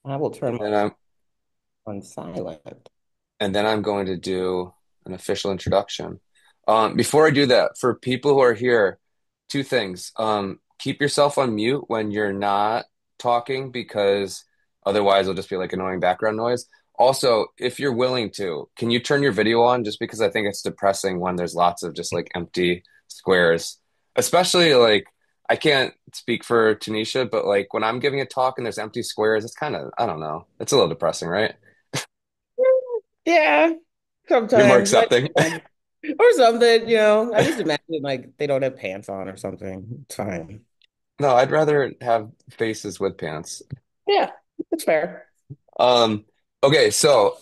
I will turn And my then I'm phone on silent. going to do an official introduction. Before I do that, for people who are here, two things. Keep yourself on mute when you're not talking because otherwise it'll just be like annoying background noise. Also, if you're willing to, can you turn your video on just because I think it's depressing when there's lots of just like empty squares. Especially like I can't speak for Tanisha, but like when I'm giving a talk and there's empty squares, it's kind of, I don't know. It's a little depressing, right? Yeah, You're more sometimes. accepting. Or something, I just imagine like they don't have pants on or something. It's fine. No, I'd rather have faces with pants. Yeah, it's fair. Um, okay, so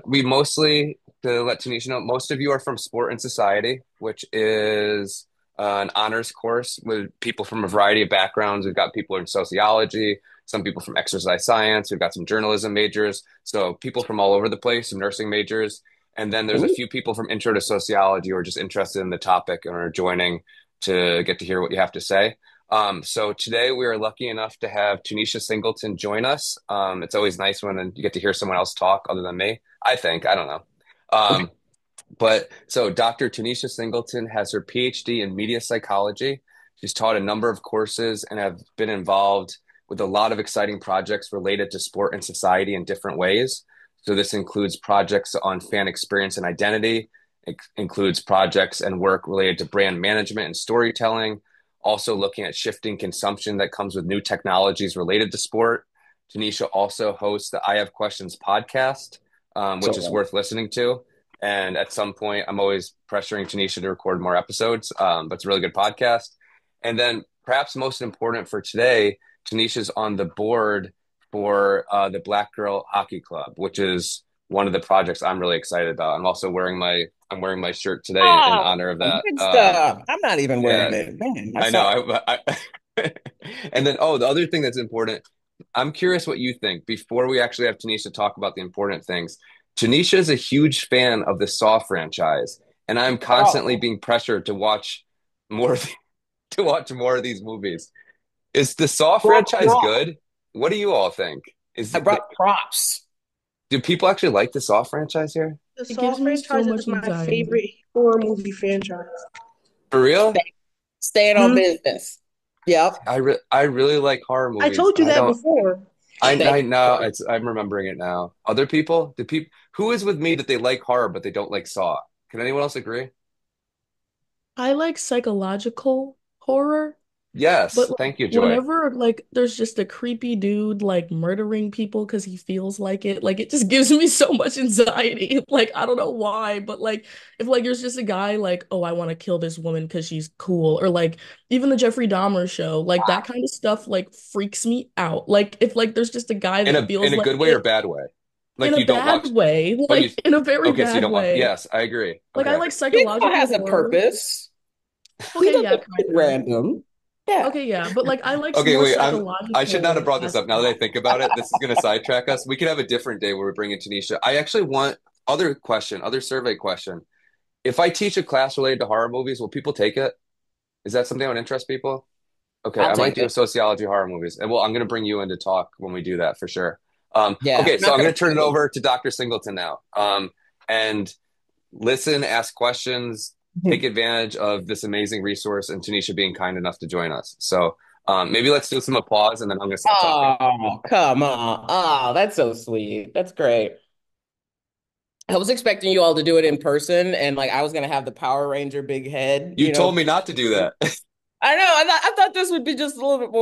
we mostly, to let Tanisha know, most of you are from Sport and Society, which is an honors course with people from a variety of backgrounds. We've got people in sociology, some people from exercise science, we've got some journalism majors, so people from all over the place, some nursing majors, and then there's a Ooh, few people from intro to sociology who are just interested in the topic and are joining to get to hear what you have to say. So today we are lucky enough to have Tunisha Singleton join us. It's always nice when you get to hear someone else talk other than me. I think, I don't know. Um, but so Dr. Tunisha Singleton has her PhD in media psychology. She's taught a number of courses and have been involved with a lot of exciting projects related to sport and society in different ways. So this includes projects on fan experience and identity. It includes projects and work related to brand management and storytelling. Also looking at shifting consumption that comes with new technologies related to sport. Tanisha also hosts the I Have Questions podcast, which is so worth listening to. And at some point, I'm always pressuring Tanisha to record more episodes, but it's a really good podcast. And then, perhaps most important for today, Tanisha's on the board for the Black Girl Hockey Club, which is one of the projects I'm really excited about. I'm wearing my shirt today in Oh, honor of that. good stuff. I'm not even wearing Yeah, it. Man, I I know. saw. And then, oh, the other thing that's important, I'm curious what you think before we actually have Tanisha talk about the important things. Tanisha is a huge fan of the Saw franchise, and I'm constantly Oh, being pressured to watch more to watch more of these movies. Is the Saw brought franchise props. good? What do you all think? I brought props. Do people actually like the Saw franchise here? The It Saw gives me so franchise is much my anxiety. favorite horror movie franchise. For real? Staying on Hmm. business. Yep. I really like horror I movies, told and you I that don't before. Thank I now you. I'm remembering it now. Other people? Do people who is with me that they like horror but they don't like Saw? Can anyone else agree? I like psychological horror, but Yes. like Thank you, Joy. whenever like there's just a creepy dude like murdering people because he feels like it just gives me so much anxiety. Like I don't know why, but like if like there's just a guy like, oh, I want to kill this woman because she's cool, or like even the Jeffrey Dahmer show, like that kind of stuff like freaks me out. Like if like there's just a guy that In feels a like good way or it bad way? in Like a you don't bad watch way, but you like in a very okay, so you bad don't watch way. yes, I agree. Like I Okay. like It psychological has a horror. purpose. He Okay, yeah, doesn't kind look of. random. Yeah. Okay, yeah, but like I like Okay, more wait. I should not have psychological brought this up. Now that I aspects. think about it, this is going to sidetrack us. We could have a different day where we bring in Tanisha. I actually want other survey question. If I teach a class related to horror movies, will people take it? Is that something that would interest people? Okay, I'll I might take do a it. sociology horror movies. And well, I'm going to bring you in to talk when we do that for sure. Yeah, Okay, I'm so not I'm gonna going to turn it fail. over to Dr. Singleton now. And listen, ask questions, take advantage of this amazing resource, and Tanisha being kind enough to join us. So maybe let's do some applause, and then I'm going to stop talking. Oh, come on. Oh, that's so sweet. That's great. I was expecting you all to do it in person, and like I was gonna have the Power Ranger big head, You told me not to do that. I know. I thought this would be just a little bit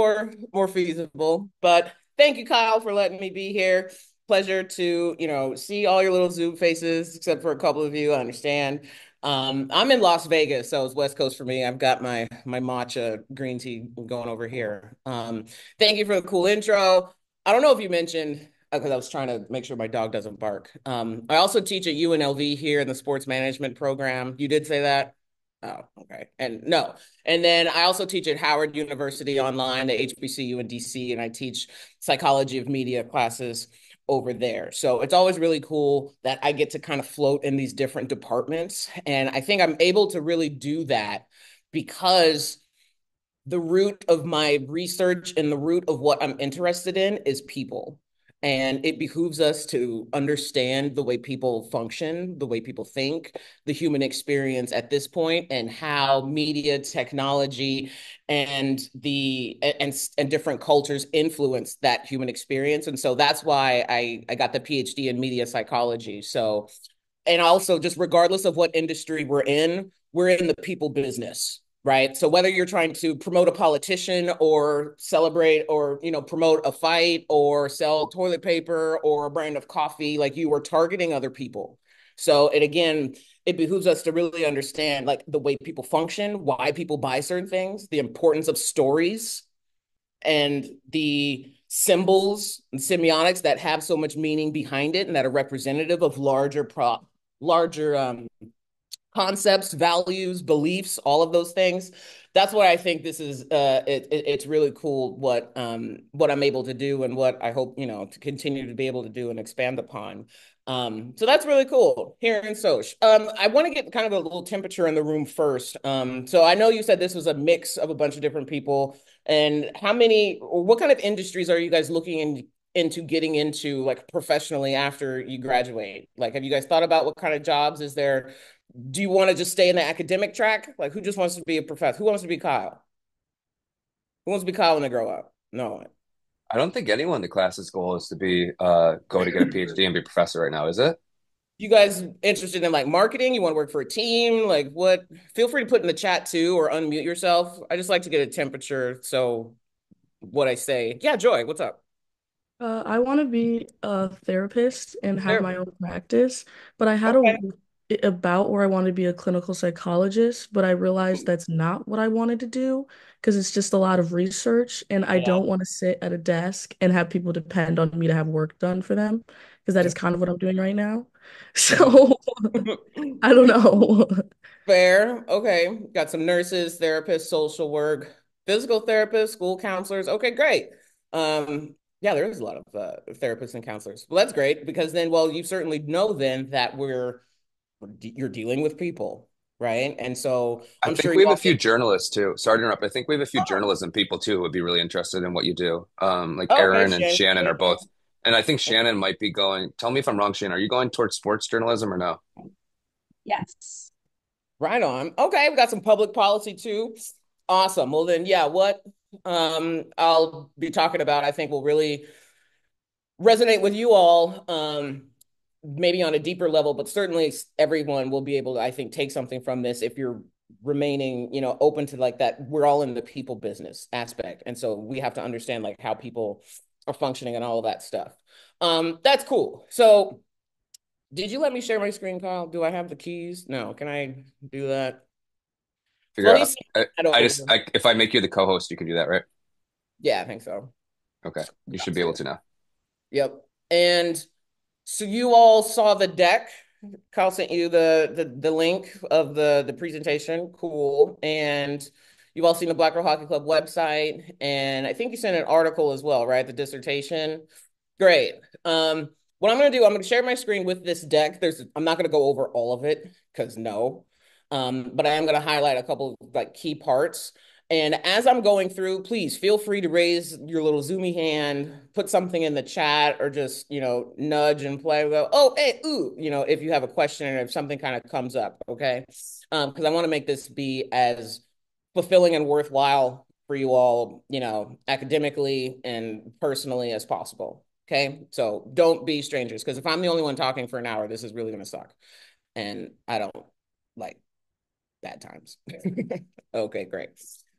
more feasible. But thank you, Kyle, for letting me be here. Pleasure to, see all your little Zoom faces, except for a couple of you. I understand. I'm in Las Vegas, so it's West Coast for me. I've got my matcha green tea going over here. Thank you for the cool intro. I don't know if you mentioned because I was trying to make sure my dog doesn't bark. I also teach at UNLV here in the sports management program. You did say that? Oh, okay. And no, and then I also teach at Howard University online, at HBCU in DC, and I teach psychology of media classes over there. So it's always really cool that I get to kind of float in these different departments. And I think I'm able to really do that because the root of my research and the root of what I'm interested in is people. And it behooves us to understand the way people function, the way people think, the human experience at this point, and how media, technology, and different cultures influence that human experience. And so that's why I got the PhD in media psychology. So, and also just regardless of what industry we're in the people business, right? So whether you're trying to promote a politician or celebrate or promote a fight or sell toilet paper or a brand of coffee, like you are targeting other people. So it again, it behooves us to really understand like the way people function, why people buy certain things, the importance of stories, and the symbols and semiotics that have so much meaning behind it and that are representative of larger concepts, values, beliefs, all of those things. That's why I think this is it's really cool what I'm able to do and what I hope to continue to be able to do and expand upon. So that's really cool here in Soch. I want to get kind of a little temperature in the room first. So I know you said this was a mix of a bunch of different people, and how many or what kind of industries are you guys looking into getting into like professionally after you graduate? Like, have you guys thought about what kind of jobs is there? Do you want to just stay in the academic track? Like, who just wants to be a professor? Who wants to be Kyle? Who wants to be Kyle when they grow up? No one. I don't think anyone in the class's goal is to be go to get a PhD and be a professor right now, is it? You guys interested in like marketing? You want to work for a team? Like, what? Feel free to put in the chat too, or unmute yourself. I just like to get a temperature. So, what I say. Yeah, Joy, what's up? I want to be a therapist and have my There. own practice, but I had Okay. about where I wanted to be a clinical psychologist, but I realized that's not what I wanted to do because it's just a lot of research, and I Yeah. don't want to sit at a desk and have people depend on me to have work done for them because that is kind of what I'm doing right now. So I don't know. Fair. Okay. Got some nurses, therapists, social work, physical therapists, school counselors. Okay, great. Yeah, there is a lot of therapists and counselors. Well, that's great because then, well, you certainly know then that you're dealing with people, right? And so I I'm sure think you we have a all few get, journalists too. Sorry to interrupt. I think we have a few oh, journalism people too who would be really interested in what you do. Like okay, Aaron and Shannon. Shannon are both, and I think Shannon might be going. Tell me if I'm wrong, Shannon. Are you going towards sports journalism or no? Yes. Right on. Okay, we got some public policy too. Awesome. Well then, yeah, what I'll be talking about, I think will really resonate with you all, maybe on a deeper level, but certainly everyone will be able to, I think, take something from this if you're remaining, open to like that. We're all in the people business aspect. And so we have to understand like how people are functioning and all of that stuff. That's cool. So did you let me share my screen, Kyle? Do I have the keys? No. Can I do that? Figure Fully out. see that over. If I make you the co-host, you can do that, right? Yeah, I think so. Okay, you should Got be able to. to now. Yep. And so you all saw the deck. Kyle sent you the link of the presentation. Cool. And you've all seen the Black Girl Hockey Club website. And I think you sent an article as well, right? The dissertation. Great. What I'm gonna do, I'm gonna share my screen with this deck. I'm not gonna go over all of it because no. But I am gonna highlight a couple of like key parts. And as I'm going through, please feel free to raise your little zoomy hand, put something in the chat, or just, nudge and play. Go, oh, hey, ooh, if you have a question or if something kind of comes up, okay? Because I want to make this be as fulfilling and worthwhile for you all, academically and personally as possible. Okay. So don't be strangers because if I'm the only one talking for an hour, this is really going to suck. And I don't like bad times. Okay, great.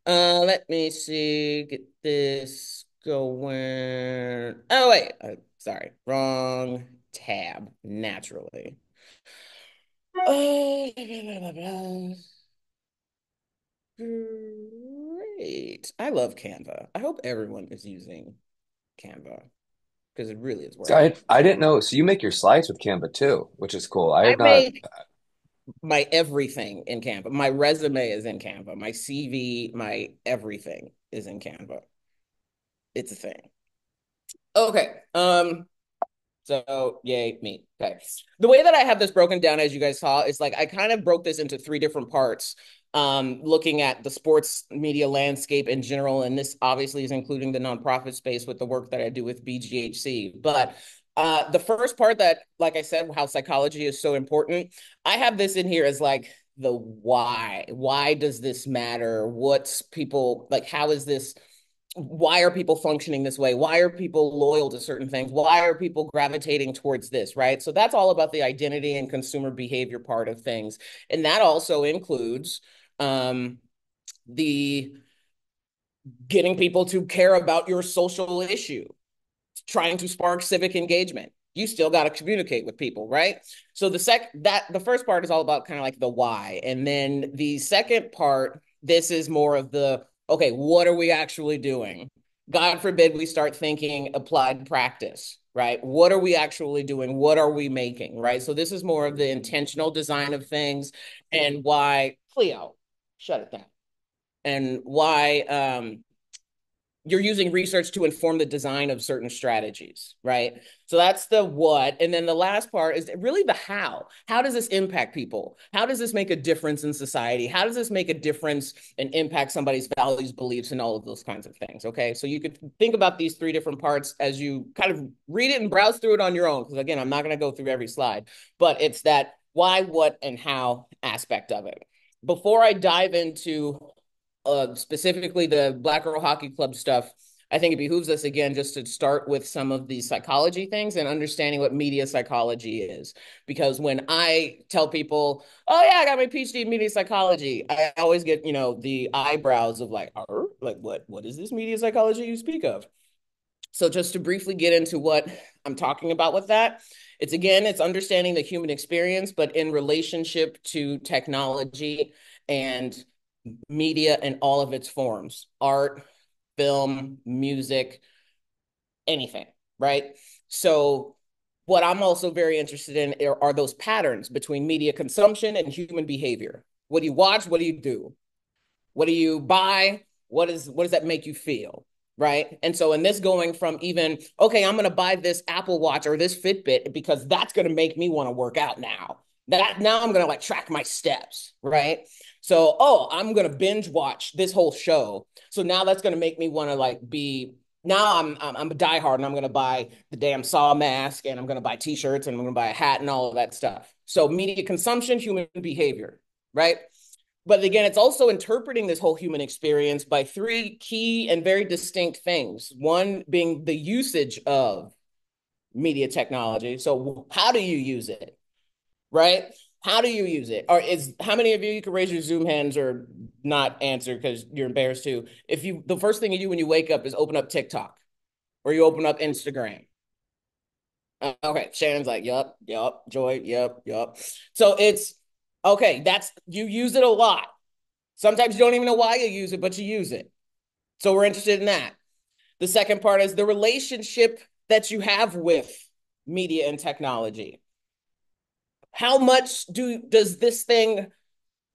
Let me see. Get this going. Oh, wait. Sorry. Wrong tab. Naturally. Oh, great. I love Canva. I hope everyone is using Canva because it really is So working. I didn't know. So you make your slides with Canva too, which is cool. I I have not. make my everything in Canva. My resume is in Canva. My CV, my everything is in Canva. It's a thing. Okay. So So yay, me. Okay. The way that I have this broken down, as you guys saw, is like I kind of broke this into three different parts, looking at the sports media landscape in general. And this obviously is including the nonprofit space with the work that I do with BGHC. But the first part that, like I said, how psychology is so important, I have this in here as like the why. Why does this matter? What's people like? How is this? Why are people functioning this way? Why are people loyal to certain things? Why are people gravitating towards this, right? So that's all about the identity and consumer behavior part of things. And that also includes the getting people to care about your social issue, trying to spark civic engagement. You still got to communicate with people, right? So the first part is all about kind of like the why. And then the second part, this is more of the okay, what are we actually doing? God forbid we start thinking applied practice, right? What are we actually doing? What are we making, right? So this is more of the intentional design of things and why Cleo, shut it down. And why you're using research to inform the design of certain strategies, right? So that's the what. And then the last part is really the how. How does this impact people? How does this make a difference in society? How does this make a difference and impact somebody's values, beliefs, and all of those kinds of things? Okay. So you could think about these three different parts as you kind of read it and browse through it on your own. Because again, I'm not going to go through every slide, but it's that why, what, and how aspect of it. Before I dive into specifically the Black Girl Hockey Club stuff, I think it behooves us again just to start with some of the psychology things and understanding what media psychology is. Because when I tell people, "Oh yeah, I got my PhD in media psychology," I always get the eyebrows of like, like what is this media psychology you speak of? So just to briefly get into what I'm talking about with that, it's understanding the human experience, but in relationship to technology and media in all of its forms, art, film, music, anything, right? So what I'm also very interested in are those patterns between media consumption and human behavior. What do you watch? What do you do? What do you buy? What does that make you feel? Right. And so in this going from even, okay, I'm going to buy this Apple Watch or this Fitbit because that's going to make me want to work out now. That now I'm going to like track my steps. Right. So, oh, I'm going to binge watch this whole show. So now that's going to make me want to like be now I'm a diehard and I'm going to buy the damn Saw mask and I'm going to buy t-shirts and I'm going to buy a hat and all of that stuff. So media consumption, human behavior, right? But again, it's also interpreting this whole human experience by three key and very distinct things. One being the usage of media technology. So how do you use it? Right? How do you use it? Or is how many of you can raise your Zoom hands or not answer because you're embarrassed to? If you the first thing you do when you wake up is open up TikTok or you open up Instagram. Okay, Shannon's like, yup, Joy, yup. So it's okay, that's you use it a lot. Sometimes you don't even know why you use it, but you use it. So we're interested in that. The second part is the relationship that you have with media and technology. How much does this thing,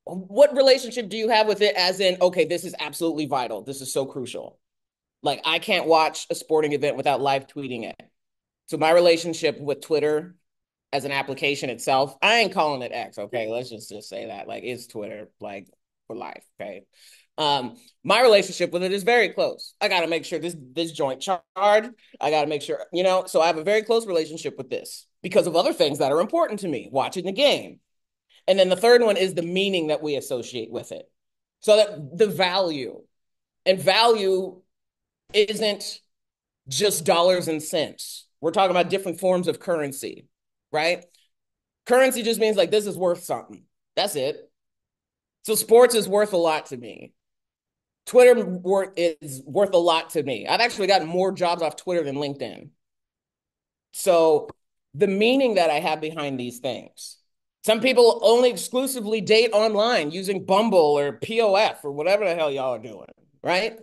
what relationship do you have with it as in, okay, this is absolutely vital. This is so crucial. Like I can't watch a sporting event without live tweeting it. So my relationship with Twitter as an application itself, I ain't calling it X, okay? Let's just say that. Like it's Twitter, like for life, okay? My relationship with it is very close. I gotta make sure this joint charged. I gotta make sure, so I have a very close relationship with this because of other things that are important to me, watching the game. And then the third one is the meaning that we associate with it. So that the value and value isn't just dollars and cents. We're talking about different forms of currency, right? Currency just means like this is worth something. That's it. So sports is worth a lot to me. Twitter is worth a lot to me. I've actually gotten more jobs off Twitter than LinkedIn. So the meaning that I have behind these things. Some people only exclusively date online using Bumble or POF or whatever the hell y'all are doing, right?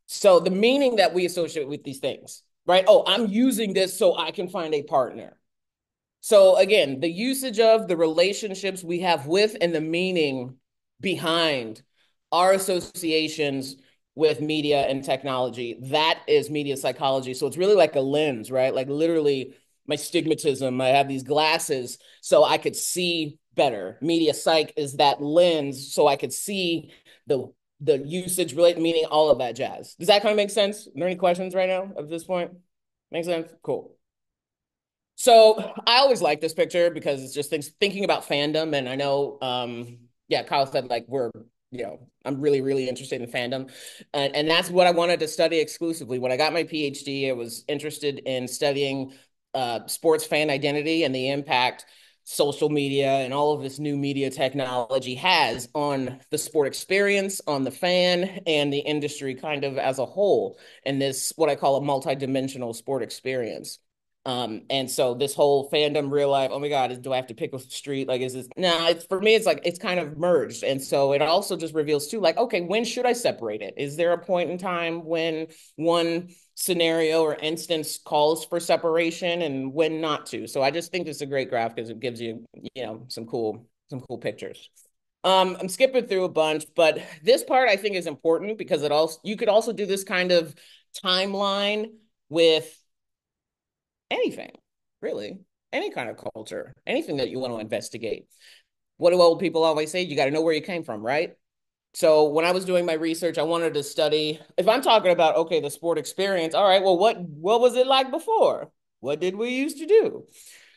So the meaning that we associate with these things, right? Oh, I'm using this so I can find a partner. So again, the usage of the relationships we have with and the meaning behind our associations with media and technology, that is media psychology. So it's really like a lens, right? Like literally my stigmatism. I have these glasses so I could see better. Media psych is that lens so I could see the usage related, meaning all of that jazz. Does that kind of make sense? Are there any questions right now at this point? Make sense? Cool. So I always like this picture because it's just thinking about fandom. And I know, yeah, Kyle said like I'm really, really interested in fandom. And that's what I wanted to study exclusively. When I got my PhD, I was interested in studying sports fan identity and the impact social media and all of this new media technology has on the sport experience, on the fan, and the industry kind of as a whole, and this, what I call a multidimensional sport experience. And so this whole fandom, real life, oh my God, do I have to pick a street? Like, is this, nah, it's for me, it's like, it's kind of merged. And so it also just reveals too, like, okay, when should I separate it? Is there a point in time when one scenario or instance calls for separation and when not to? So I just think this is a great graph because it gives you, some cool pictures. I'm skipping through a bunch, but this part I think is important because you could also do this kind of timeline with anything, really, any kind of culture, anything that you want to investigate. What do old people always say? You got to know where you came from, right? So when I was doing my research, I wanted to study, if I'm talking about, okay, the sport experience, all right, well, what was it like before? What did we used to do?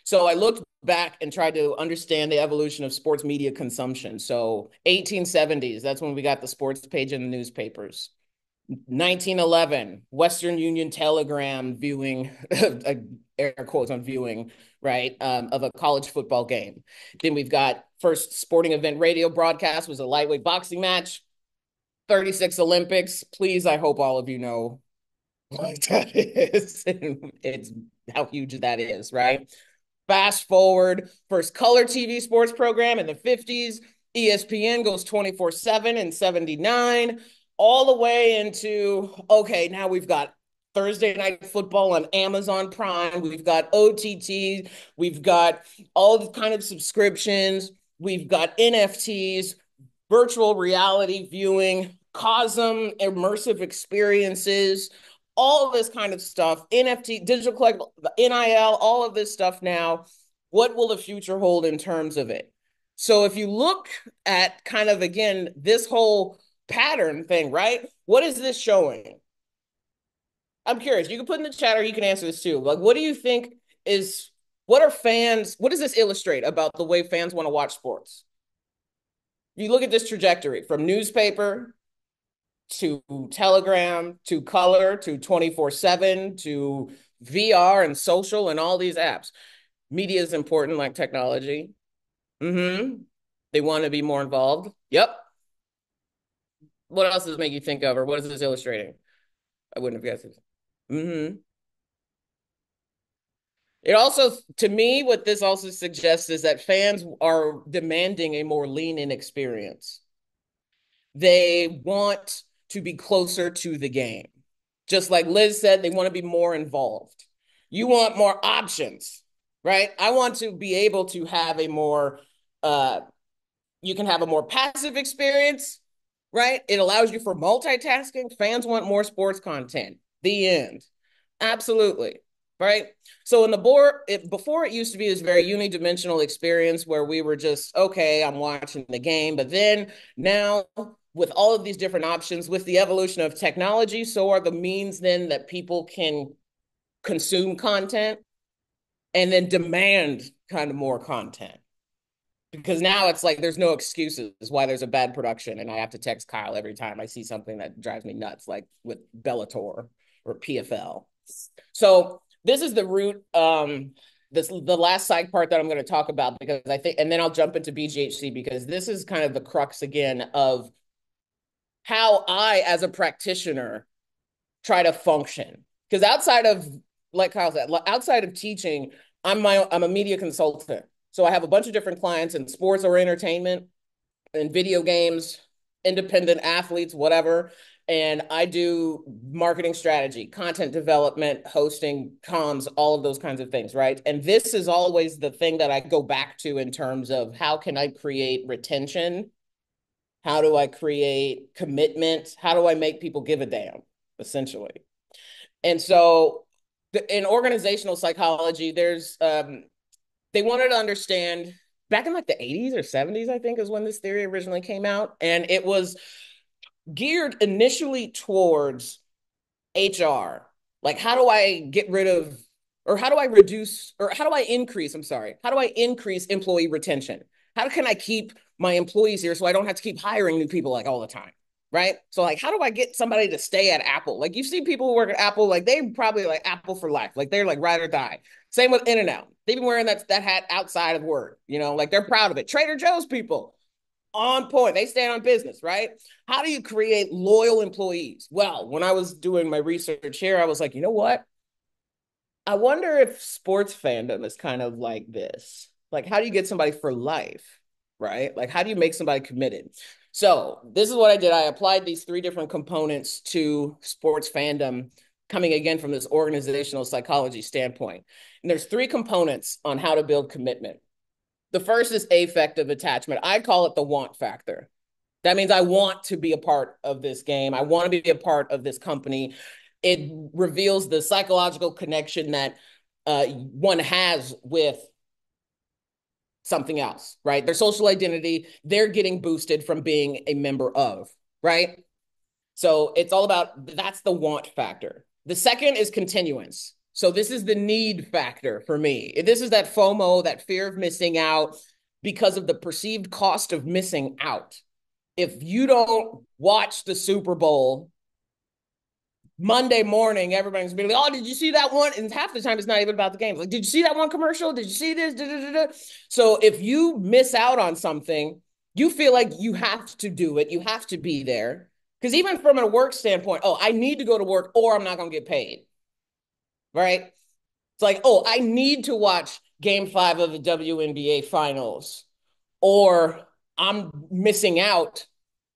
So I looked back and tried to understand the evolution of sports media consumption. So 1870s, that's when we got the sports page in the newspapers. 1911, Western Union telegram viewing, air quotes on viewing, right, of a college football game. Then we've got first sporting event radio broadcast was a lightweight boxing match. 36 Olympics. Please, I hope all of you know what that is. It's how huge that is, right? Fast forward, first color TV sports program in the 50s. ESPN goes 24/7 in 79, all the way into, okay, now we've got Thursday night football on Amazon Prime. We've got OTT. We've got all the kind of subscriptions. We've got NFTs, virtual reality viewing, COSM, immersive experiences, all of this kind of stuff, NFT, digital collectible, NIL, all of this stuff now. What will the future hold in terms of it? So if you look at kind of, again, this whole pattern thing, right? What is this showing? I'm curious. You can put in the chat or you can answer this too. Like, what do you think is, what does this illustrate about the way fans want to watch sports? You look at this trajectory from newspaper to Telegram to color to 24/7 to VR and social and all these apps. Media is important, like technology. They want to be more involved. Yep. What else does it make you think of, or what is this illustrating? I wouldn't have guessed it. It also, to me, what this also suggests is that fans are demanding a more lean-in experience. They want to be closer to the game. Just like Liz said, they want to be more involved. You want more options, right? I want to be able to have a more, you can have a more passive experience, right? It allows you for multitasking. Fans want more sports content. The end. Absolutely. Right. So in the board, before it used to be this very unidimensional experience where we were just, okay, I'm watching the game. But then now with all of these different options, with the evolution of technology, so are the means then that people can consume content and then demand kind of more content. Because now it's like there's no excuses why there's a bad production. And I have to text Kyle every time I see something that drives me nuts, like with Bellator or PFL. So this is the root, the last side part that I'm going to talk about, because I think, and then I'll jump into BGHC, because this is kind of the crux again of how I, as a practitioner, try to function. Because outside of, like Kyle said, outside of teaching, I'm a media consultant. So I have a bunch of different clients in sports or entertainment, in video games, independent athletes, whatever. And I do marketing strategy, content development, hosting, comms, all of those kinds of things, right? And this is always the thing that I go back to in terms of how can I create retention? How do I create commitment? How do I make people give a damn, essentially? And so in organizational psychology, they wanted to understand back in like the 80s or 70s, I think, is when this theory originally came out. And it was geared initially towards HR. Like, how do I get rid of, or how do I reduce, or how do I increase? I'm sorry. How do I increase employee retention? How can I keep my employees here so I don't have to keep hiring new people like all the time? Right. So, like, how do I get somebody to stay at Apple? Like, you see people who work at Apple, like, they probably like Apple for life. Like, they're like ride or die. Same with In-N-Out. They've been wearing that hat outside of work, like they're proud of it. Trader Joe's people, on point. They stand on business, right? How do you create loyal employees? Well, when I was doing my research here, I was like, you know what? I wonder if sports fandom is kind of like this. Like, how do you get somebody for life, right? Like, how do you make somebody committed? So, this is what I did. I applied these three different components to sports fandom, coming again from this organizational psychology standpoint. And there's three components on how to build commitment. The first is affective attachment. I call it the want factor. That means I want to be a part of this game. I want to be a part of this company. It reveals the psychological connection that one has with something else, right? Their social identity, they're getting boosted from being a member of, right? So it's all about, that's the want factor. The second is continuance. So this is the need factor for me. This is that FOMO, that fear of missing out because of the perceived cost of missing out. If you don't watch the Super Bowl Monday morning, everybody's gonna be like, oh, did you see that one? And half the time it's not even about the game. Like, did you see that one commercial? Did you see this? Da, da, da, da. So if you miss out on something, you feel like you have to do it. You have to be there. Because even from a work standpoint, oh, I need to go to work or I'm not going to get paid. Right? It's like, oh, I need to watch game 5 of the WNBA finals or I'm missing out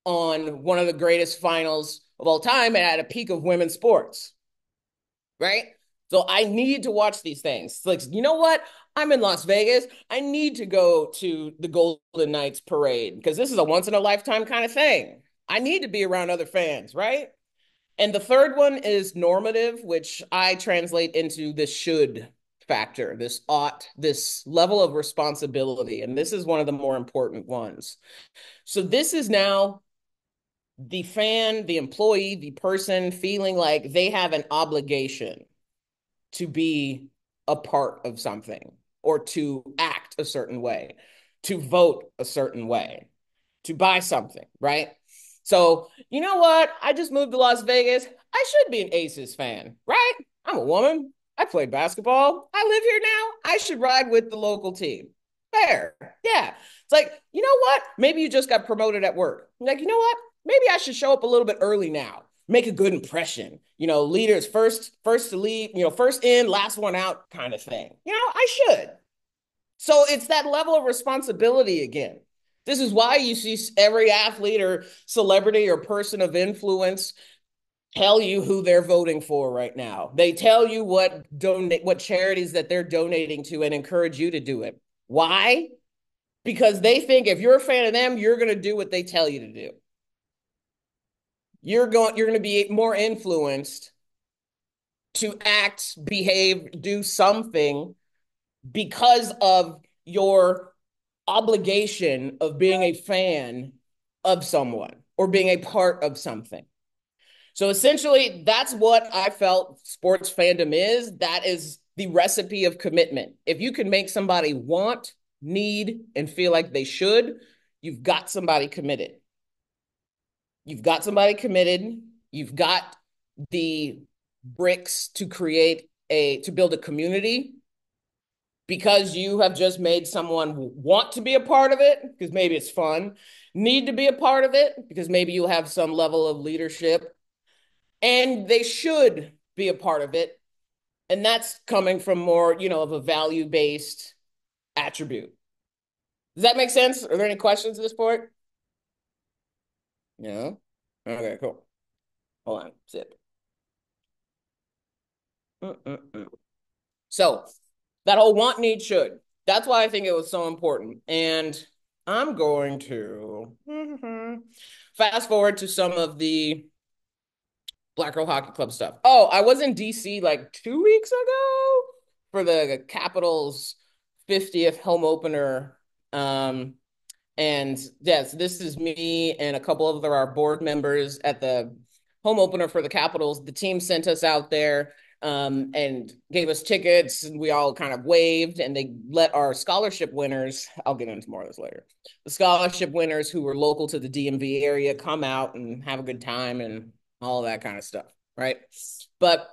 on one of the greatest finals of all time and at a peak of women's sports. Right? So I need to watch these things. It's like, you know what? I'm in Las Vegas. I need to go to the Golden Knights parade because this is a once in a lifetime kind of thing. I need to be around other fans, right? And the third one is normative, which I translate into the should factor, this ought, this level of responsibility. And this is one of the more important ones. So this is now the fan, the employee, the person feeling like they have an obligation to be a part of something or to act a certain way, to vote a certain way, to buy something, right? So, you know what? I just moved to Las Vegas. I should be an Aces fan, right? I'm a woman. I played basketball. I live here now. I should ride with the local team. Fair. Yeah. It's like, you know what? Maybe you just got promoted at work. You're like, you know what? Maybe I should show up a little bit early now. Make a good impression. Leaders first to leave, first in, last one out kind of thing. I should. So it's that level of responsibility again. This is why you see every athlete or celebrity or person of influence tell you who they're voting for right now. They tell you what charities that they're donating to and encourage you to do it. Why? Because they think if you're a fan of them, you're going to do what they tell you to do. You're going to be more influenced to act, behave, do something because of your obligation of being a fan of someone or being a part of something. So essentially, that's what I felt sports fandom is. That is the recipe of commitment. If you can make somebody want, need, and feel like they should, you've got somebody committed. You've got somebody committed. You've got the bricks to build a community because you have just made someone want to be a part of it because maybe it's fun, need to be a part of it because maybe you have some level of leadership, and they should be a part of it. And that's coming from more, of a value-based attribute. Does that make sense? Are there any questions at this point? No? Okay, cool. Hold on, sip. So that whole want, need, should. That's why I think it was so important. And I'm going to fast forward to some of the Black Girl Hockey Club stuff. Oh, I was in DC like 2 weeks ago for the Capitals 50th home opener. And yes, this is me and a couple of our board members at the home opener for the Capitals. The team sent us out there and gave us tickets, and we all kind of waved, and they let our scholarship winners, I'll get into more of this later, the scholarship winners who were local to the DMV area come out and have a good time and all that kind of stuff, right? But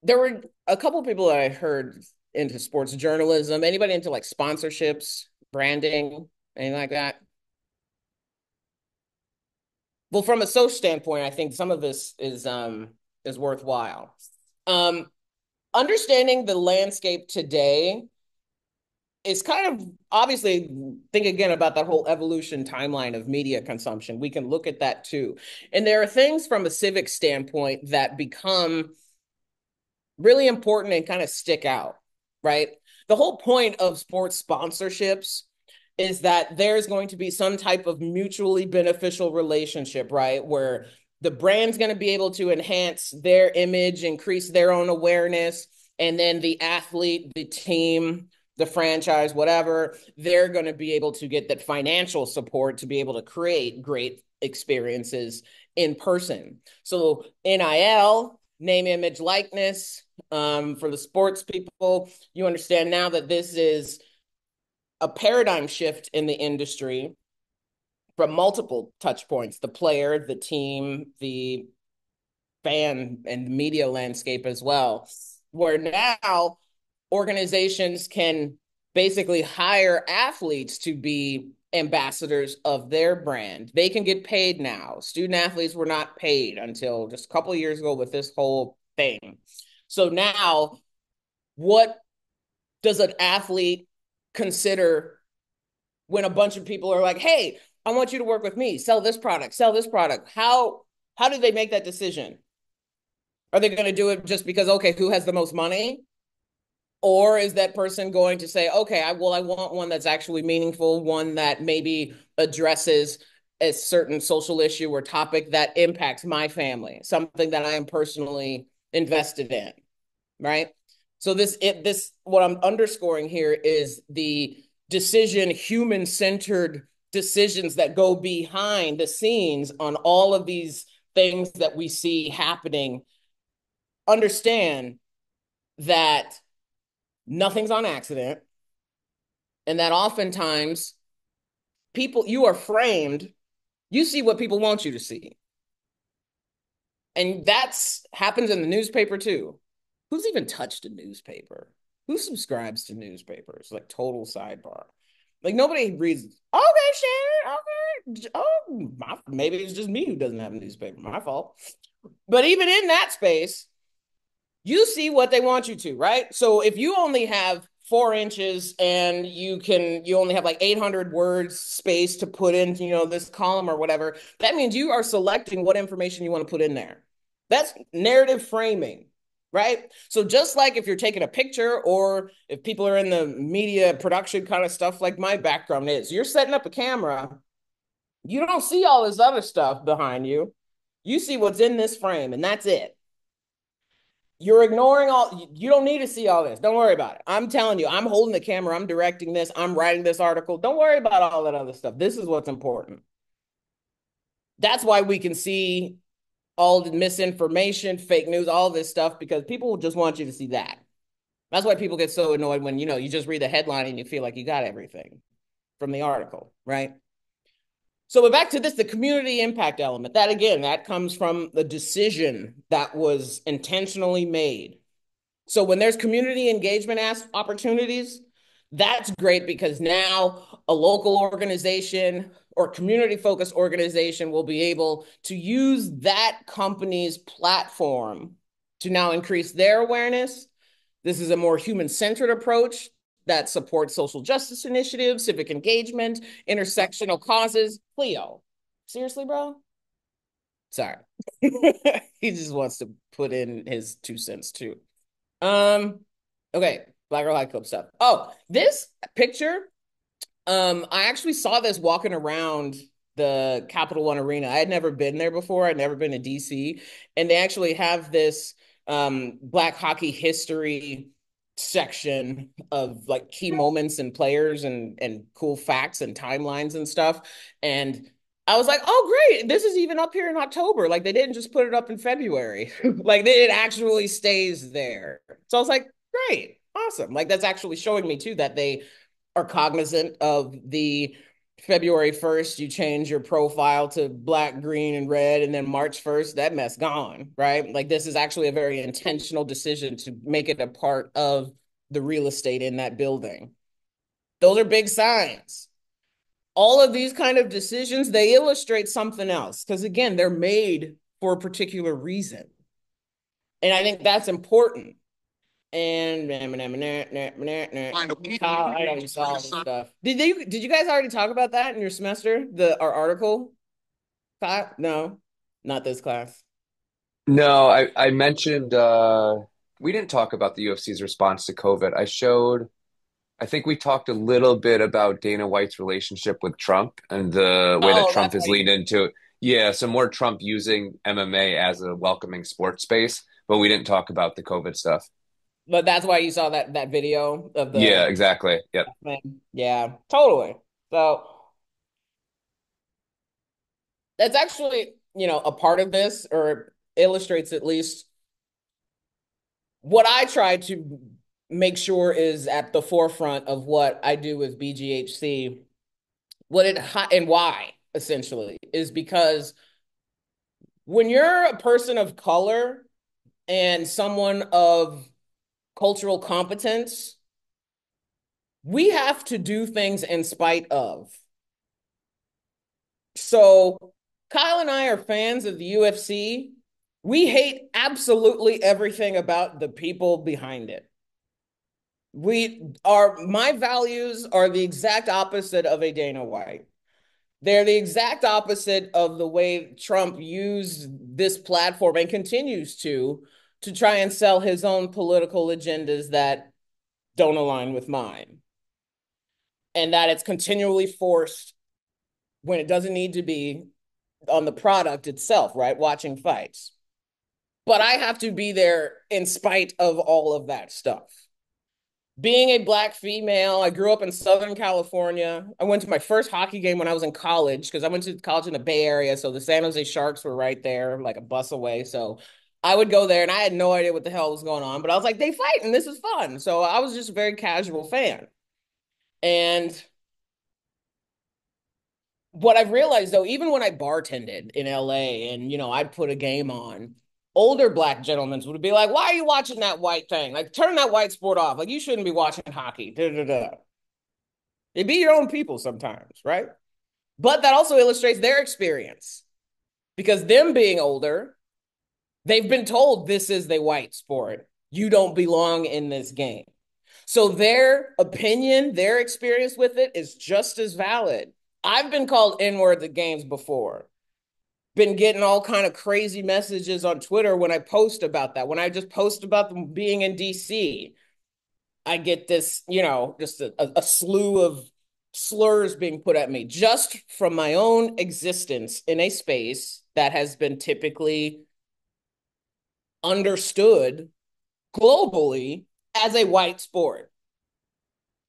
there were a couple of people that I heard into sports journalism. Anybody into like sponsorships, branding, anything like that? Well, from a social standpoint, I think some of this is worthwhile. Um, Understanding the landscape today is kind of obviously think again about that whole evolution timeline of media consumption. We can look at that too. And there are things from a civic standpoint that become really important and kind of stick out, right? The whole point of sports sponsorships is that there's going to be some type of mutually beneficial relationship, right? Where the brand's going to be able to enhance their image, increase their own awareness, and then the athlete, the team, the franchise, whatever, they're going to be able to get that financial support to be able to create great experiences in person. So NIL, name, image, likeness, for the sports people, you understand now that this is a paradigm shift in the industry from multiple touch points, the player, the team, the fan, and the media landscape as well, where now organizations can basically hire athletes to be ambassadors of their brand. They can get paid now. Student athletes were not paid until just a couple of years ago with this whole thing. So now, what does an athlete consider when a bunch of people are like, hey, I want you to work with me, sell this product, sell this product? How do they make that decision? Are they going to do it just because, okay, who has the most money? Or is that person going to say, okay, I want one that's actually meaningful, one that maybe addresses a certain social issue or topic that impacts my family, something that I am personally invested in, right? So this what I'm underscoring here is the human-centered decisions that go behind the scenes on all of these things that we see happening. Understand that nothing's on accident, and that oftentimes you are framed, you see what people want you to see. And that's happens in the newspaper too. Who's even touched a newspaper? Who subscribes to newspapers? Like total sidebar. Like nobody reads. Okay, Shannon. Okay. Oh, maybe it's just me who doesn't have a newspaper. My fault. But even in that space, you see what they want you to, right? So if you only have 4 inches and you only have like 800 words space to put in, this column or whatever, that means you are selecting what information you want to put in there. That's narrative framing, right? So just like if you're taking a picture or if people are in the media production kind of stuff like my background is, you're setting up a camera, you don't see all this other stuff behind you. You see what's in this frame and that's it. You're ignoring you don't need to see all this. Don't worry about it. I'm telling you, I'm holding the camera, I'm directing this, I'm writing this article. Don't worry about all that other stuff. This is what's important. That's why we can see all the misinformation, fake news, all this stuff, because people just want you to see that. That's why people get so annoyed when, you just read the headline and you feel like you got everything from the article, right? So back to this, the community impact element. That again, that comes from the decision that was intentionally made. So when there's community engagement opportunities, that's great because now a local organization or community-focused organization will be able to use that company's platform to now increase their awareness. This is a more human-centered approach that supports social justice initiatives, civic engagement, intersectional causes. Cleo, seriously, bro? Sorry. He just wants to put in his 2 cents too. Okay, Black Girl High Club stuff. Oh, this picture, I actually saw this walking around the Capital One Arena. I had never been there before. I'd never been to DC, and they actually have this Black hockey history section of like key moments and players and cool facts and timelines and stuff. And I was like, oh, great. This is even up here in October. Like they didn't just put it up in February. Like it actually stays there. So I was like, great, awesome. Like that's actually showing me too that they are cognizant of the February 1st, you change your profile to black, green, and red, and then March 1st, that mess gone, right? Like this is actually a very intentional decision to make it a part of the real estate in that building. Those are big signs. All of these kind of decisions, they illustrate something else because again, they're made for a particular reason. And I think that's important. And I already saw all this stuff. Did you guys already talk about that in your semester? Our article? No, not this class. No, I mentioned we didn't talk about the UFC's response to COVID. I think we talked a little bit about Dana White's relationship with Trump and the way that Oh, Trump that's has why leaned into it. Yeah, some more Trump using MMA as a welcoming sports space, but we didn't talk about the COVID stuff. but that's why you saw that video of Yeah, the exactly. Yep. yeah, totally. So that's actually, a part of this or illustrates at least what I try to make sure is at the forefront of what I do with BGHC, what it and why essentially is because when you're a person of color and someone of cultural competence, we have to do things in spite of. So Kyle and I are fans of the UFC. We hate absolutely everything about the people behind it. My values are the exact opposite of a Dana White. They're the exact opposite of the way Trump used this platform and continues to try and sell his own political agendas that don't align with mine. And that it's continually forced when it doesn't need to be on the product itself, right? Watching fights. But I have to be there in spite of all of that stuff. Being a Black female, I grew up in Southern California. I went to my first hockey game when I was in college because I went to college in the Bay Area. So the San Jose Sharks were right there, like a bus away. So I would go there and I had no idea what the hell was going on, but I was like, they fight and this is fun. So I was just a very casual fan. And what I've realized though, even when I bartended in LA and, I'd put a game on, older Black gentlemen would be like, why are you watching that white thing? Like, turn that white sport off. Like, you shouldn't be watching hockey. Da, da, da. They be your own people sometimes, right? But that also illustrates their experience because them being older, they've been told this is the white sport. You don't belong in this game. So their opinion, their experience with it is just as valid. I've been called N-word at games before. Been getting all kind of crazy messages on Twitter when I post about that. When I just post about them being in DC, I get this, just a slew of slurs being put at me just from my own existence in a space that has been typically understood globally as a white sport.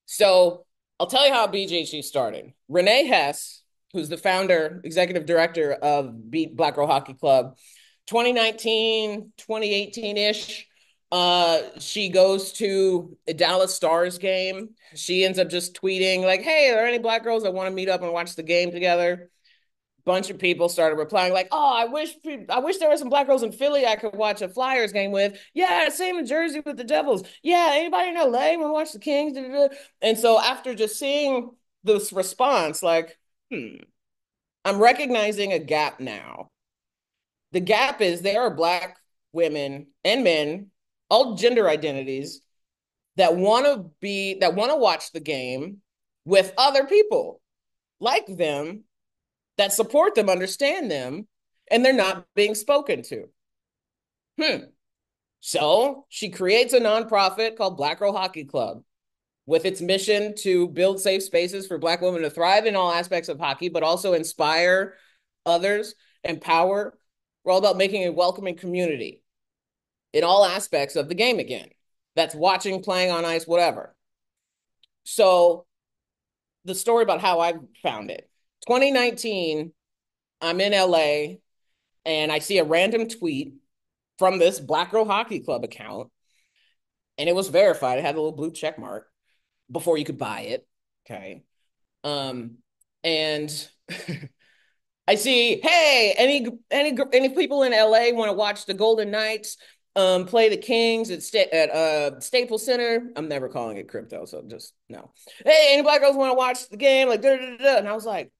So I'll tell you how BJG started. Renee Hess, who's the founder, executive director of Black Girl Hockey Club, 2019, 2018-ish, she goes to a Dallas Stars game. She ends up just tweeting like, hey, are there any Black girls that want to meet up and watch the game together? Bunch of people started replying like, "Oh, I wish there were some Black girls in Philly I could watch a Flyers game with. Yeah, same in Jersey with the Devils. Yeah, anybody in LA want to watch the Kings?" And so after just seeing this response, like, I'm recognizing a gap now. The gap is there are Black women and men, all gender identities, that want to watch the game with other people like them that support them, understand them, and they're not being spoken to. So she creates a nonprofit called Black Girl Hockey Club. with its mission to build safe spaces for Black women to thrive in all aspects of hockey, but also inspire others, empower. We're all about making a welcoming community in all aspects of the game again. That's watching, playing on ice, whatever. So the story about how I found it. 2019, I'm in LA and I see a random tweet from this Black Girl Hockey Club account, and it was verified. It had a little blue check mark before you could buy it. Okay. Um, and I see, hey, any people in LA want to watch the Golden Knights play the Kings at Staples Center? I'm never calling it crypto, so just no. Hey, any Black girls want to watch the game? Like, da, da, da, da. And I was like,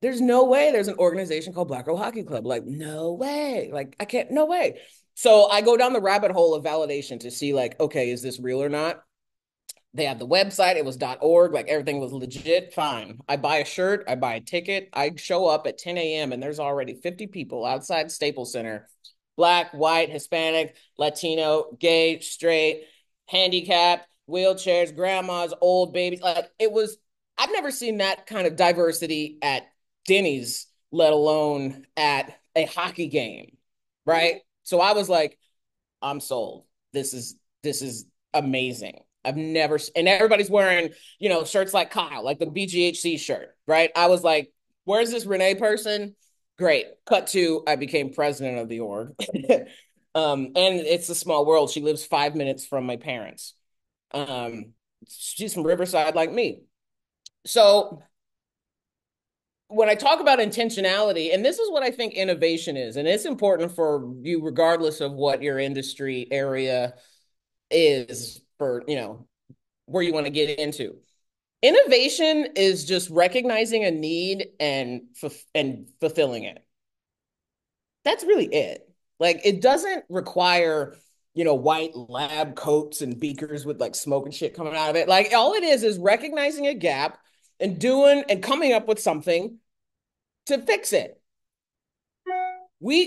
there's no way there's an organization called Black Girl Hockey Club. Like, no way. Like, I can't, no way. So I go down the rabbit hole of validation to see, like, okay, is this real or not? They had the website, it was .org, like everything was legit. Fine. I buy a shirt, I buy a ticket, I show up at 10 a.m. and there's already 50 people outside Staples Center. Black, white, Hispanic, Latino, gay, straight, handicapped, wheelchairs, grandmas, old babies. Like it was, I've never seen that kind of diversity at Denny's, let alone at a hockey game. Right. So I was like, I'm sold. This is amazing. I've never, and everybody's wearing, shirts like Kyle, like the BGHC shirt, right? I was like, where's this Renee person? Great. Cut to, I became president of the org. And it's a small world. She lives 5 minutes from my parents. She's from Riverside like me. So when I talk about intentionality, and this is what I think innovation is, and it's important for you, regardless of what your industry area is for, where you want to get into. Innovation is just recognizing a need and fulfilling it. That's really it. Like it doesn't require, white lab coats and beakers with like smoke and shit coming out of it. Like all it is recognizing a gap and doing and coming up with something to fix it.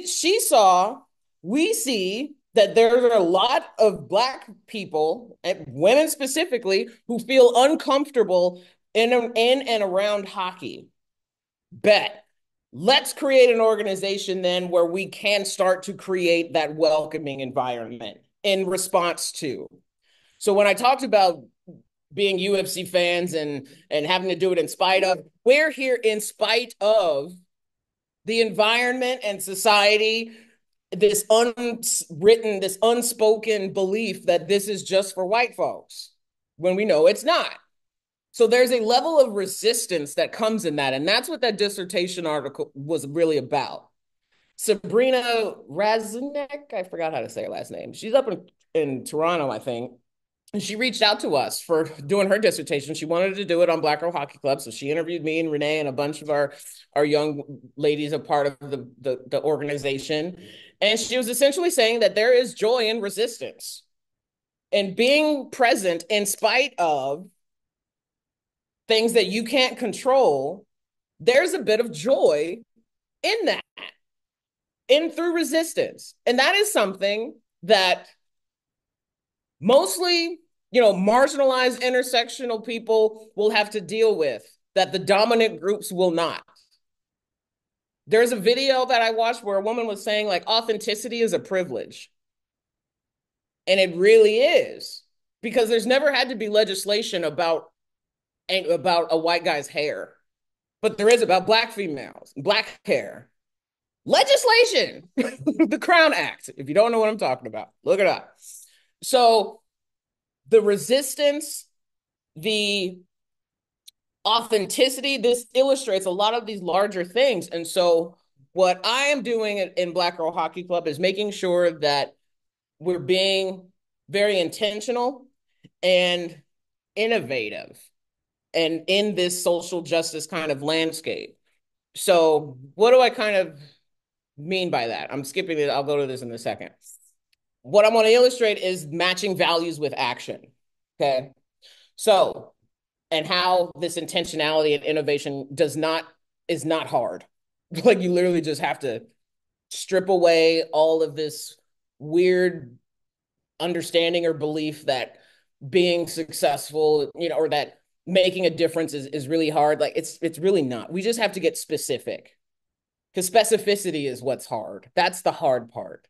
She saw, we see that there are a lot of Black people and women specifically who feel uncomfortable in and around hockey. Bet. Let's create an organization then where we can start to create that welcoming environment in response to. So when I talked about being UFC fans and having to do it in spite of, we're here in spite of the environment and society, this unwritten, this unspoken belief that this is just for white folks when we know it's not. So there's a level of resistance that comes in that. And that's what that dissertation article was really about. Sabrina Razanek, I forgot how to say her last name. She's up in Toronto, I think. And she reached out to us for doing her dissertation. She wanted to do it on Black Girl Hockey Club. So she interviewed me and Renee and a bunch of our young ladies, a part of the organization. And she was essentially saying that there is joy in resistance and being present in spite of things that you can't control. There's a bit of joy in that, in through resistance. And that is something that mostly, marginalized intersectional people will have to deal with, that the dominant groups will not. There's a video that I watched where a woman was saying like authenticity is a privilege. And it really is, because there's never had to be legislation about a white guy's hair, but there is about Black females, Black hair. Legislation, the Crown Act. If you don't know what I'm talking about, look it up. So the resistance, the authenticity, this illustrates a lot of these larger things. And so what I am doing in Black Girl Hockey Club is making sure that we're being very intentional and innovative and in this social justice kind of landscape. So what do I kind of mean by that? I'm skipping it. I'll go to this in a second. What I want to illustrate is matching values with action. Okay. So, and how this intentionality and innovation is not hard. Like you literally just have to strip away all of this weird understanding or belief that being successful, or that making a difference is really hard. Like it's really not. We just have to get specific because specificity is what's hard. That's the hard part.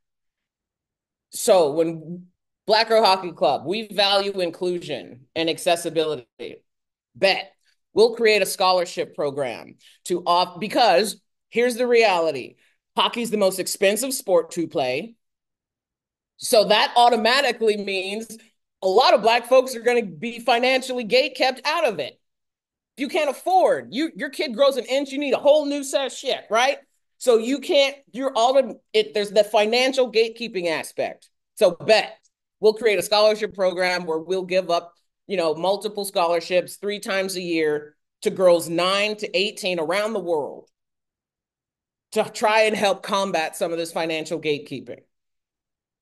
So when Black Girl Hockey Club, we value inclusion and accessibility. Bet we'll create a scholarship program to off because here's the reality. Hockey's the most expensive sport to play. So that automatically means a lot of Black folks are going to be financially gate kept out of it. You can't afford, your kid grows an inch, you need a whole new set of shit, right? So you can't, you're all in it. There's the financial gatekeeping aspect. So bet we'll create a scholarship program where we'll give up, multiple scholarships 3 times a year to girls 9 to 18 around the world to try and help combat some of this financial gatekeeping.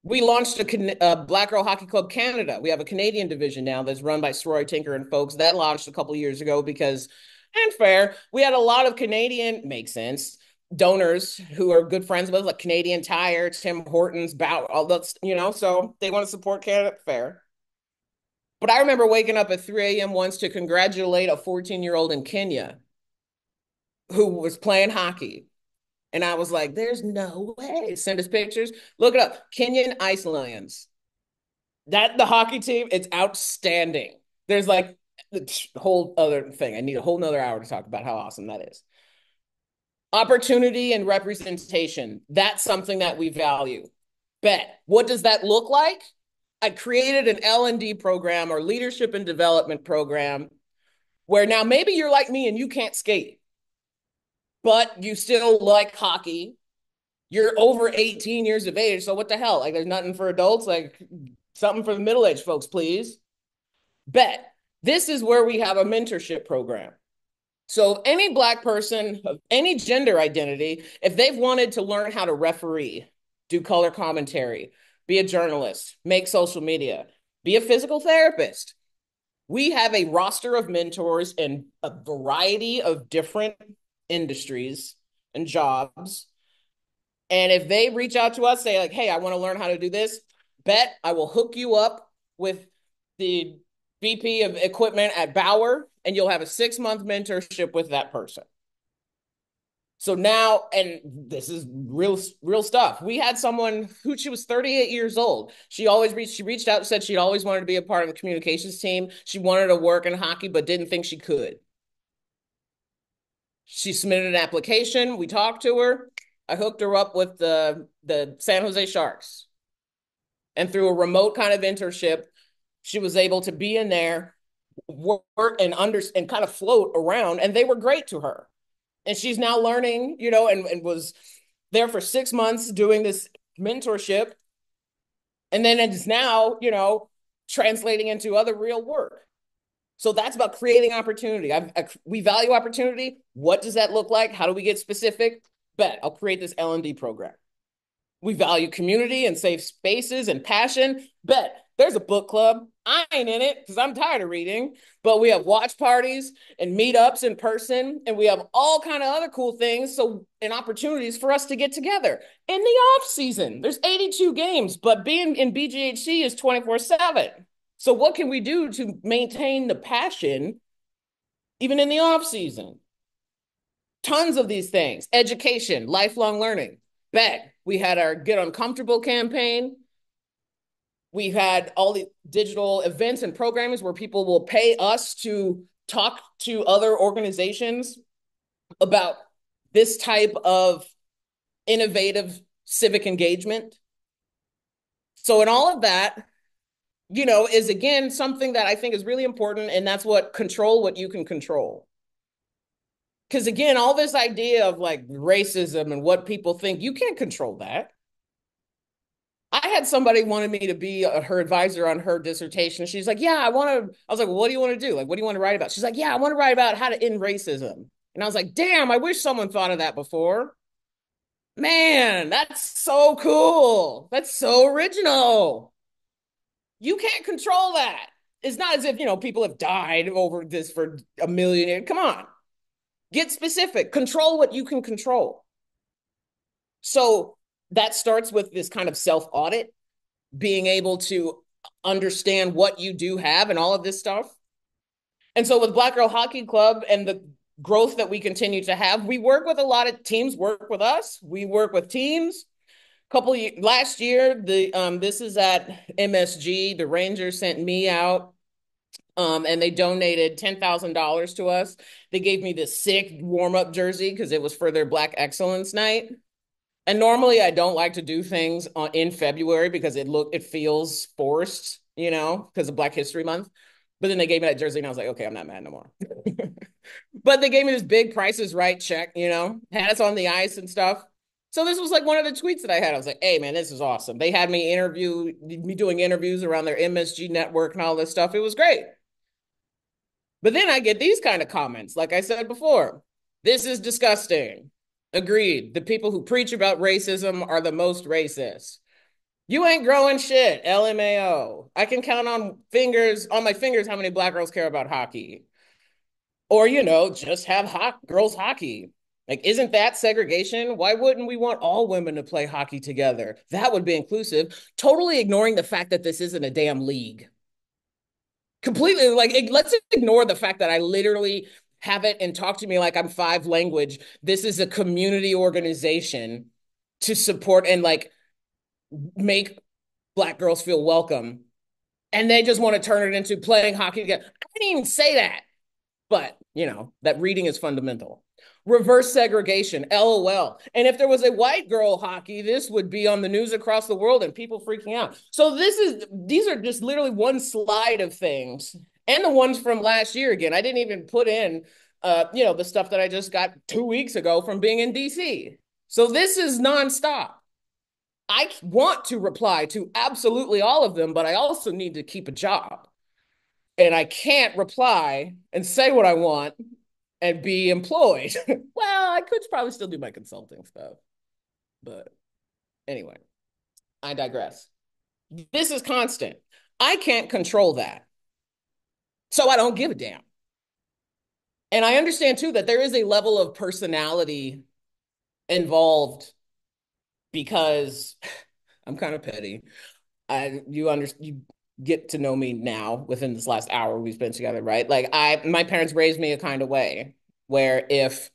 We launched a Black Girl Hockey Club Canada. We have a Canadian division now that's run by Sroy Tinker and folks. That launched a couple of years ago because, and fair, we had a lot of Canadian, makes sense, donors who are good friends with us, like Canadian Tire, Tim Hortons, Bow, all that's, so they want to support Canada, fair. But I remember waking up at 3 a.m. once to congratulate a 14-year-old in Kenya who was playing hockey. And I was like, there's no way. Send us pictures. Look it up. Kenyan Ice Lions. The hockey team, it's outstanding. There's like a whole other thing. I need a whole nother hour to talk about how awesome that is. Opportunity and representation. That's something that we value. Bet. What does that look like? I created an L&D program or leadership and development program where now maybe you're like me and you can't skate, but you still like hockey. You're over 18 years of age. So what the hell? Like there's nothing for adults, like something for the middle-aged folks, please. Bet. This is where we have a mentorship program. So any Black person of any gender identity, if they've wanted to learn how to referee, do color commentary, be a journalist, make social media, be a physical therapist, we have a roster of mentors in a variety of different industries and jobs. And if they reach out to us, say like, hey, I want to learn how to do this, bet I will hook you up with the VP of equipment at Bauer, and you'll have a 6-month mentorship with that person. So now, and this is real stuff. We had someone who she was 38 years old. She reached out and said she'd always wanted to be a part of the communications team. She wanted to work in hockey, but didn't think she could. She submitted an application. We talked to her. I hooked her up with the San Jose Sharks. And through a remote kind of internship, she was able to be in there, work and kind of float around, and they were great to her. And she's now learning, and was there for 6 months doing this mentorship. And then it's now, translating into other real work. So that's about creating opportunity. We value opportunity. What does that look like? How do we get specific? Bet I'll create this L&D program. We value community and safe spaces and passion. Bet there's a book club. I ain't in it because I'm tired of reading, but we have watch parties and meetups in person, and we have all kind of other cool things. And opportunities for us to get together in the off season. There's 82 games, but being in BGHC is 24/7. So what can we do to maintain the passion even in the off season? Tons of these things. Education, lifelong learning. Bet we had our Get Uncomfortable campaign. We've had all the digital events and programs where people will pay us to talk to other organizations about this type of innovative civic engagement. So in all of that, is again something that I think is really important, and that's control what you can control. Because again, all this idea of like racism and what people think, you can't control that. I had somebody wanted me to be her advisor on her dissertation. She's like, yeah, I want to. I was like, well, what do you want to do? Like, what do you want to write about? She's like, yeah, I want to write about how to end racism. And I was like, damn, I wish someone thought of that before. Man, that's so cool. That's so original. You can't control that. It's not as if, people have died over this for a million years. Come on. Get specific. Control what you can control. So that starts with this kind of self-audit, being able to understand what you do have and all of this stuff. And so with Black Girl Hockey Club and the growth that we continue to have, we work with a lot of teams work with us. We work with teams. Last year, this is at MSG. The Rangers sent me out, and they donated $10,000 to us. They gave me this sick warm-up jersey because it was for their Black Excellence Night. And normally I don't like to do things in February because it feels forced, because of Black History Month. But then they gave me that jersey and I was like, okay, I'm not mad no more. But they gave me this big Price is Right check, had us on the ice and stuff. So this was like one of the tweets that I had. I was like, hey man, this is awesome. They had me doing interviews around their MSG network and all this stuff. It was great. But then I get these kind of comments, like I said before. This is disgusting. Agreed. The people who preach about racism are the most racist. You ain't growing shit, LMAO. I can count on my fingers how many Black girls care about hockey. Or, just have girls hockey. Like, isn't that segregation? Why wouldn't we want all women to play hockey together? That would be inclusive. Totally ignoring the fact that this isn't a damn league. Completely, like, let's ignore the fact that I literally have it and talk to me like I'm 5 language. This is a community organization to support and like make Black girls feel welcome. And they just want to turn it into playing hockey together. I didn't even say that. But, that reading is fundamental. Reverse segregation, LOL. And if there was a white girl hockey, this would be on the news across the world and people freaking out. So these are just literally one slide of things. And the ones from last year again. I didn't even put in, the stuff that I just got 2 weeks ago from being in DC. So this is nonstop. I want to reply to absolutely all of them, but I also need to keep a job. And I can't reply and say what I want and be employed. Well, I could probably still do my consulting stuff. But anyway, I digress. This is constant. I can't control that. So I don't give a damn. And I understand too that there is a level of personality involved because I'm kind of petty. You get to know me now within this last hour we've been together, right? Like my parents raised me a kind of way where if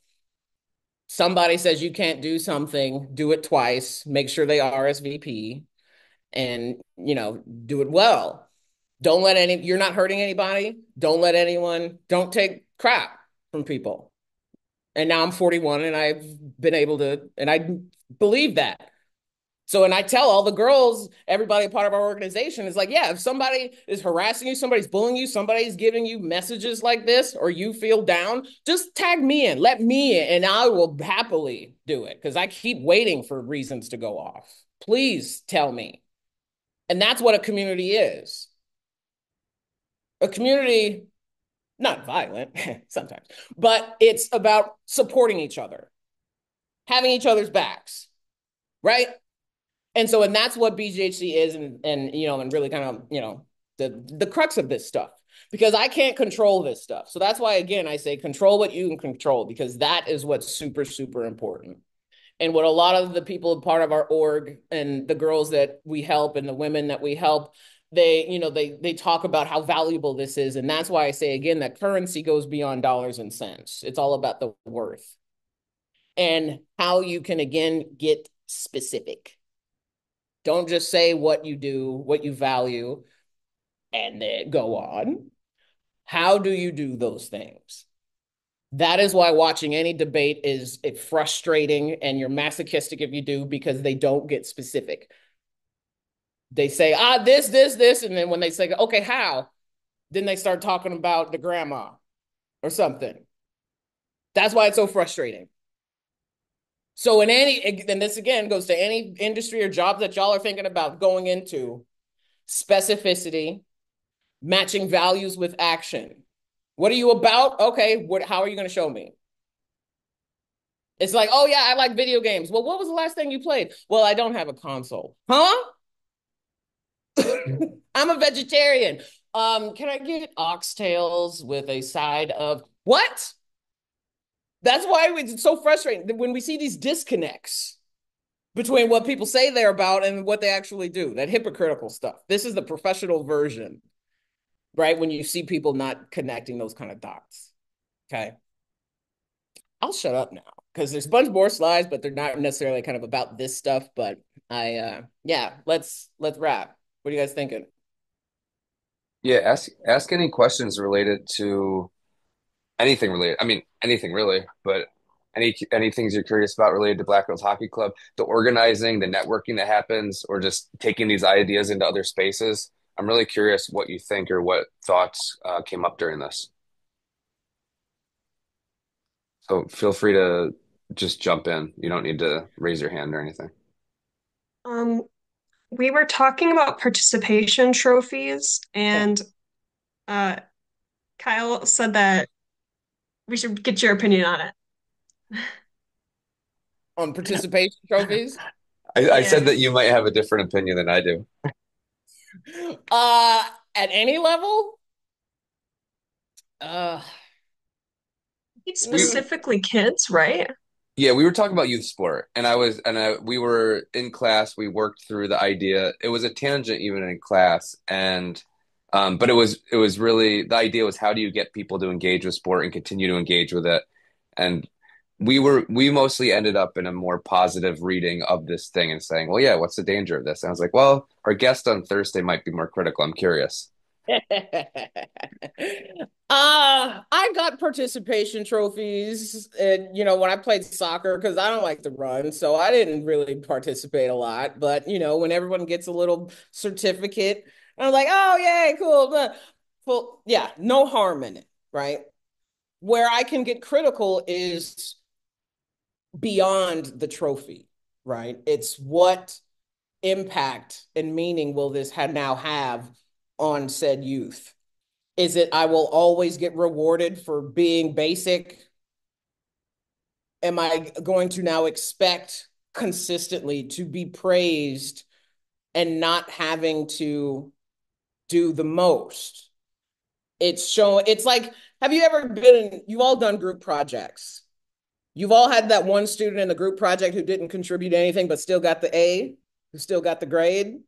somebody says you can't do something, do it twice, make sure they RSVP and, do it well. You're not hurting anybody. Don't take crap from people. And now I'm 41 and I've been able to, and I believe that. So, and I tell all the girls, everybody part of our organization is like, yeah, if somebody is harassing you, somebody's bullying you, somebody's giving you messages like this, or you feel down, just tag me in, let me in, and I will happily do it because I keep waiting for reasons to go off. Please tell me. And that's what a community is. A community, not violent sometimes, but it's about supporting each other, having each other's backs, right? And so, and that's what BGHC is, and really kind of, the crux of this stuff, because I can't control this stuff. So that's why, again, I say control what you can control, because that is what's super, super important. And what a lot of the people part of our org and the girls that we help and the women that we help, they talk about how valuable this is. And that's why I say, again, that currency goes beyond dollars and cents. It's all about the worth and how you can, again, get specific. Don't just say what you do, what you value, and then go on. How do you do those things? That is why watching any debate is frustrating, and you're masochistic if you do, because they don't get specific. They say, this, and then when they say, okay, how? Then they start talking about the grandma or something. That's why it's so frustrating. So and this again goes to any industry or job that y'all are thinking about going into, specificity, matching values with action. What are you about? Okay, how are you going to show me? It's like, oh yeah, I like video games. Well, what was the last thing you played? Well, I don't have a console. Huh? I'm a vegetarian. Can I get oxtails with a side of what? That's why it's so frustrating when we see these disconnects. between what people say they're about and what they actually do. That hypocritical stuff. This is the professional version, right? When you see people not connecting those kind of dots. Okay. I'll shut up now because there's a bunch more slides, but they're not necessarily kind of about this stuff. But yeah, let's wrap. What are you guys thinking? Yeah, ask any questions related to anything related. I mean, anything really, but any things you're curious about related to Black Girls Hockey Club, the organizing, the networking that happens, or just taking these ideas into other spaces. I'm really curious what you think or what thoughts came up during this. So feel free to just jump in. You don't need to raise your hand or anything. Um, we were talking about participation trophies, and uh, Kyle said that we should get your opinion on it. On participation trophies? I said Yeah. that you might have a different opinion than I do. Uh, at any level? Uh, It's We specifically kids, right? Yeah, we were talking about youth sport, and we were in class. We worked through the idea. It was a tangent even in class, and but it was really the idea was how do you get people to engage with sport and continue to engage with it, and we mostly ended up in a more positive reading of this thing and saying, well, yeah, what's the danger of this? And I was like, well, our guest on Thursday might be more critical. I'm curious. I got participation trophies, and when I played soccer because I don't like to run, so I didn't really participate a lot. But when everyone gets a little certificate, I'm like, oh yay, cool. Well, yeah, no harm in it, right? Where I can get critical is beyond the trophy, right? It's what impact and meaning will this now have on said youth? Is it I will always get rewarded for being basic? Am I going to now expect consistently to be praised and not having to do the most? It's like, have you ever you've all done group projects. You've all had that one student in the group project who didn't contribute anything but still got the A, who still got the grade.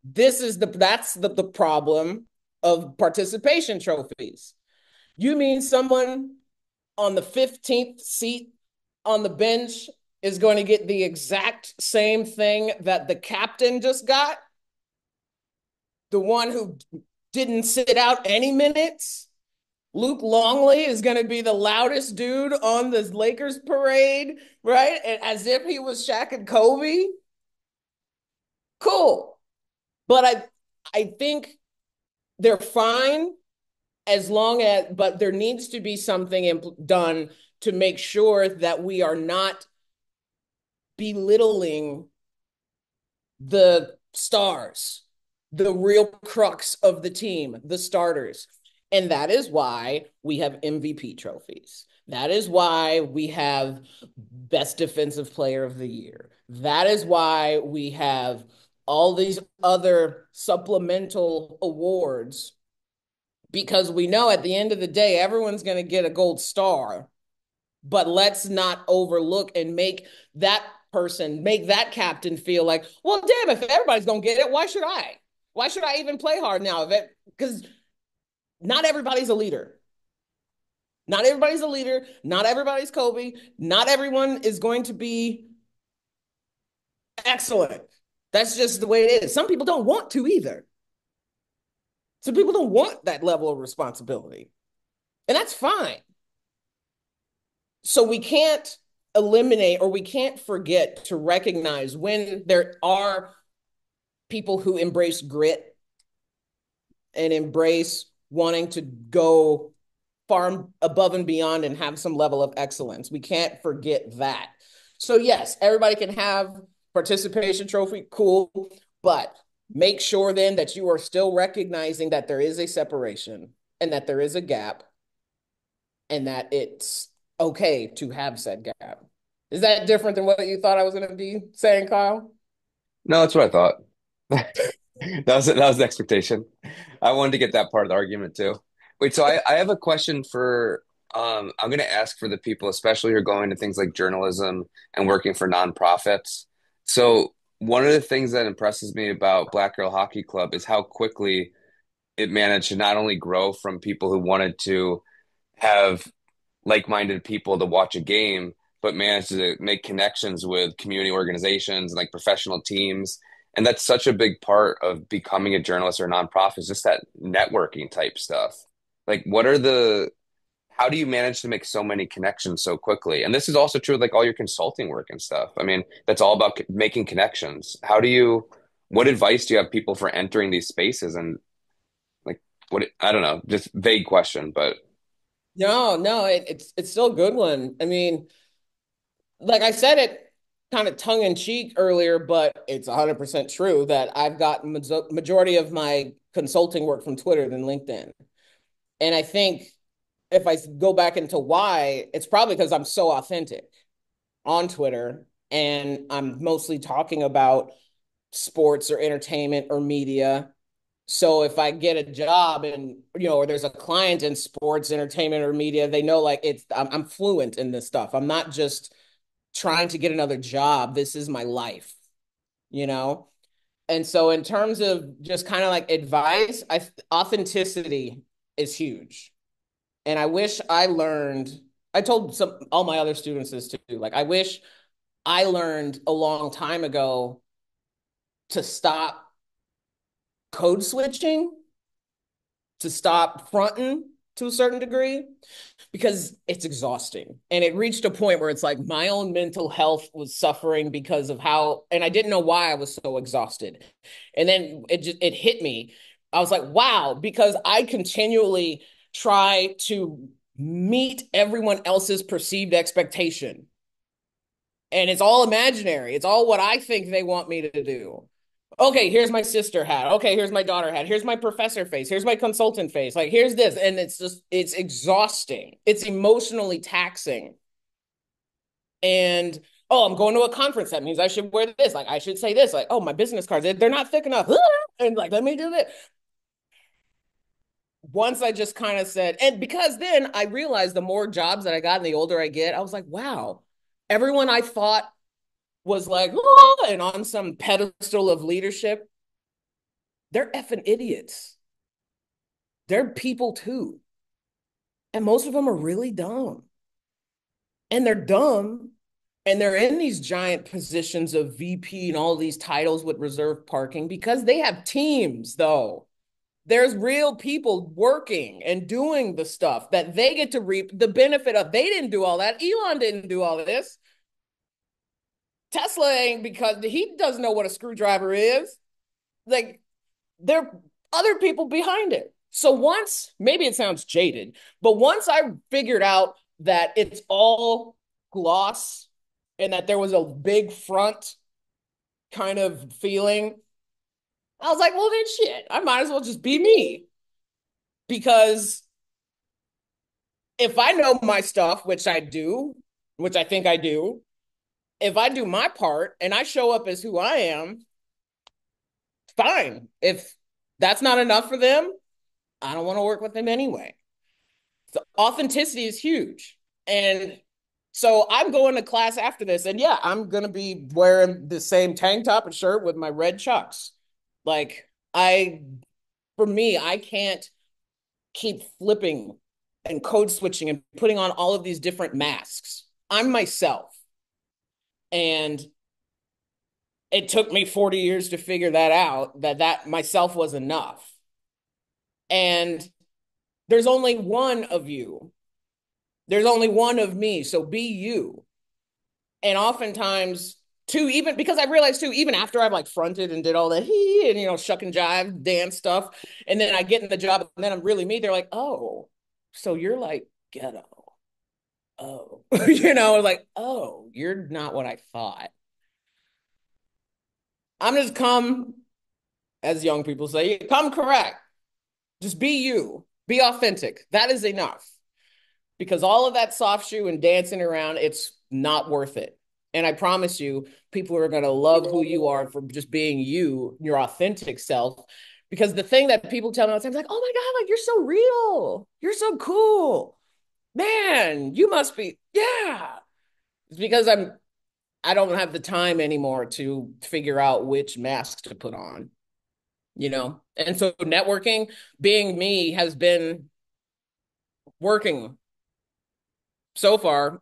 That's the problem of participation trophies. You mean someone on the 15th seat on the bench is going to get the exact same thing that the captain just got? The one who didn't sit out any minutes? Luke Longley is going to be the loudest dude on the Lakers parade, right? And as if he was Shaq and Kobe. Cool. But I think they're fine but there needs to be something done to make sure that we are not belittling the stars, the real crux of the team, the starters. And that is why we have MVP trophies. That is why we have best defensive player of the year. That is why we have all these other supplemental awards, because we know at the end of the day, everyone's going to get a gold star. But let's not overlook and make that captain feel like, well, damn, if everybody's going to get it, why should I? Why should I even play hard now? Because not everybody's a leader. Not everybody's a leader. Not everybody's Kobe. Not everyone is going to be excellent. That's just the way it is. Some people don't want to either. Some people don't want that level of responsibility. And that's fine. So we can't eliminate or we can't forget to recognize when there are people who embrace grit and embrace wanting to go far above and beyond and have some level of excellence. We can't forget that. So yes, everybody can have participation trophy, cool, but make sure then that you are still recognizing that there is a separation and that there is a gap and that it's okay to have said gap. Is that different than what you thought I was going to be saying, Kyle? No, that's what I thought. That was the expectation. I wanted to get that part of the argument too. Wait, so I have a question for I'm going to ask for the people, especially who are going to things like journalism and working for nonprofits. So, one of the things that impresses me about Black Girl Hockey Club is how quickly it managed to not only grow from people who wanted to have like-minded people to watch a game, but managed to make connections with community organizations and like professional teams. And that's such a big part of becoming a journalist or a nonprofit is just that networking type stuff. Like, how do you manage to make so many connections so quickly? And this is also true with like all your consulting work and stuff. I mean, that's all about making connections. What advice do you have people for entering these spaces and like, I don't know, just vague question, but No, no, it's still a good one. I mean, like I said it kind of tongue in cheek earlier, but it's 100% true that I've gotten majority of my consulting work from Twitter than LinkedIn. And I think if I go back into why, it's probably because I'm so authentic on Twitter and I'm mostly talking about sports or entertainment or media. So if I get a job and or there's a client in sports, entertainment, or media, they know like I'm fluent in this stuff. I'm not just trying to get another job. This is my life, you know? And so in terms of just kind of like advice, authenticity is huge. And I wish I learned, I told all my other students this too. Like I wish I learned a long time ago to stop code switching, to stop fronting to a certain degree because it's exhausting. And it reached a point where it's like my own mental health was suffering because of how, and I didn't know why I was so exhausted. And then it hit me. I was like, wow, because I continually try to meet everyone else's perceived expectation. And it's all imaginary. It's all what I think they want me to do. Okay, here's my sister hat. Okay, here's my daughter hat. Here's my professor face. Here's my consultant face. Like, here's this. And it's exhausting. It's emotionally taxing. And, oh, I'm going to a conference. That means I should wear this. Like, I should say this. Like, oh, my business cards, they're not thick enough. And like, let me do this. Once I just kind of said, and because then I realized the more jobs that I got and the older I get, I was like, wow, everyone I thought was like, oh, and on some pedestal of leadership, they're effing idiots. They're people too. And most of them are really dumb. And they're dumb. And they're in these giant positions of VP and all these titles with reserve parking because they have teams, though. There's real people working and doing the stuff that they get to reap the benefit of. They didn't do all that. Elon didn't do all of this. Tesla ain't because he doesn't know what a screwdriver is. Like, there are other people behind it. So once, maybe it sounds jaded, but once I figured out that it's all gloss and that there was a big front kind of feeling, I was like, well, then shit, I might as well just be me. Because if I know my stuff, which I do, which I think I do, if I do my part and I show up as who I am, fine. If that's not enough for them, I don't want to work with them anyway. So authenticity is huge. And so I'm going to class after this. And yeah, I'm going to be wearing the same tank top and shirt with my red chucks. Like, for me, I can't keep flipping and code switching and putting on all of these different masks. I'm myself. And it took me 40 years to figure that out, that myself was enough. And there's only one of you. There's only one of me. So be you. And oftentimes, too, even because I realized too, even after I've like fronted and did all that he and shuck and jive dance stuff, and then I get in the job and then I'm really me, they're like, oh, so you're like ghetto. Oh, like, oh, you're not what I thought. I'm just come, as young people say, come correct. Just be you, be authentic. That is enough. Because all of that soft shoe and dancing around, it's not worth it. And I promise you, people are going to love who you are for just being you, your authentic self. Because the thing that people tell me all the time is like, oh my God, like you're so real. You're so cool. man, you must be, yeah. It's because I don't have the time anymore to figure out which masks to put on, you know? And so networking, being me, has been working so far.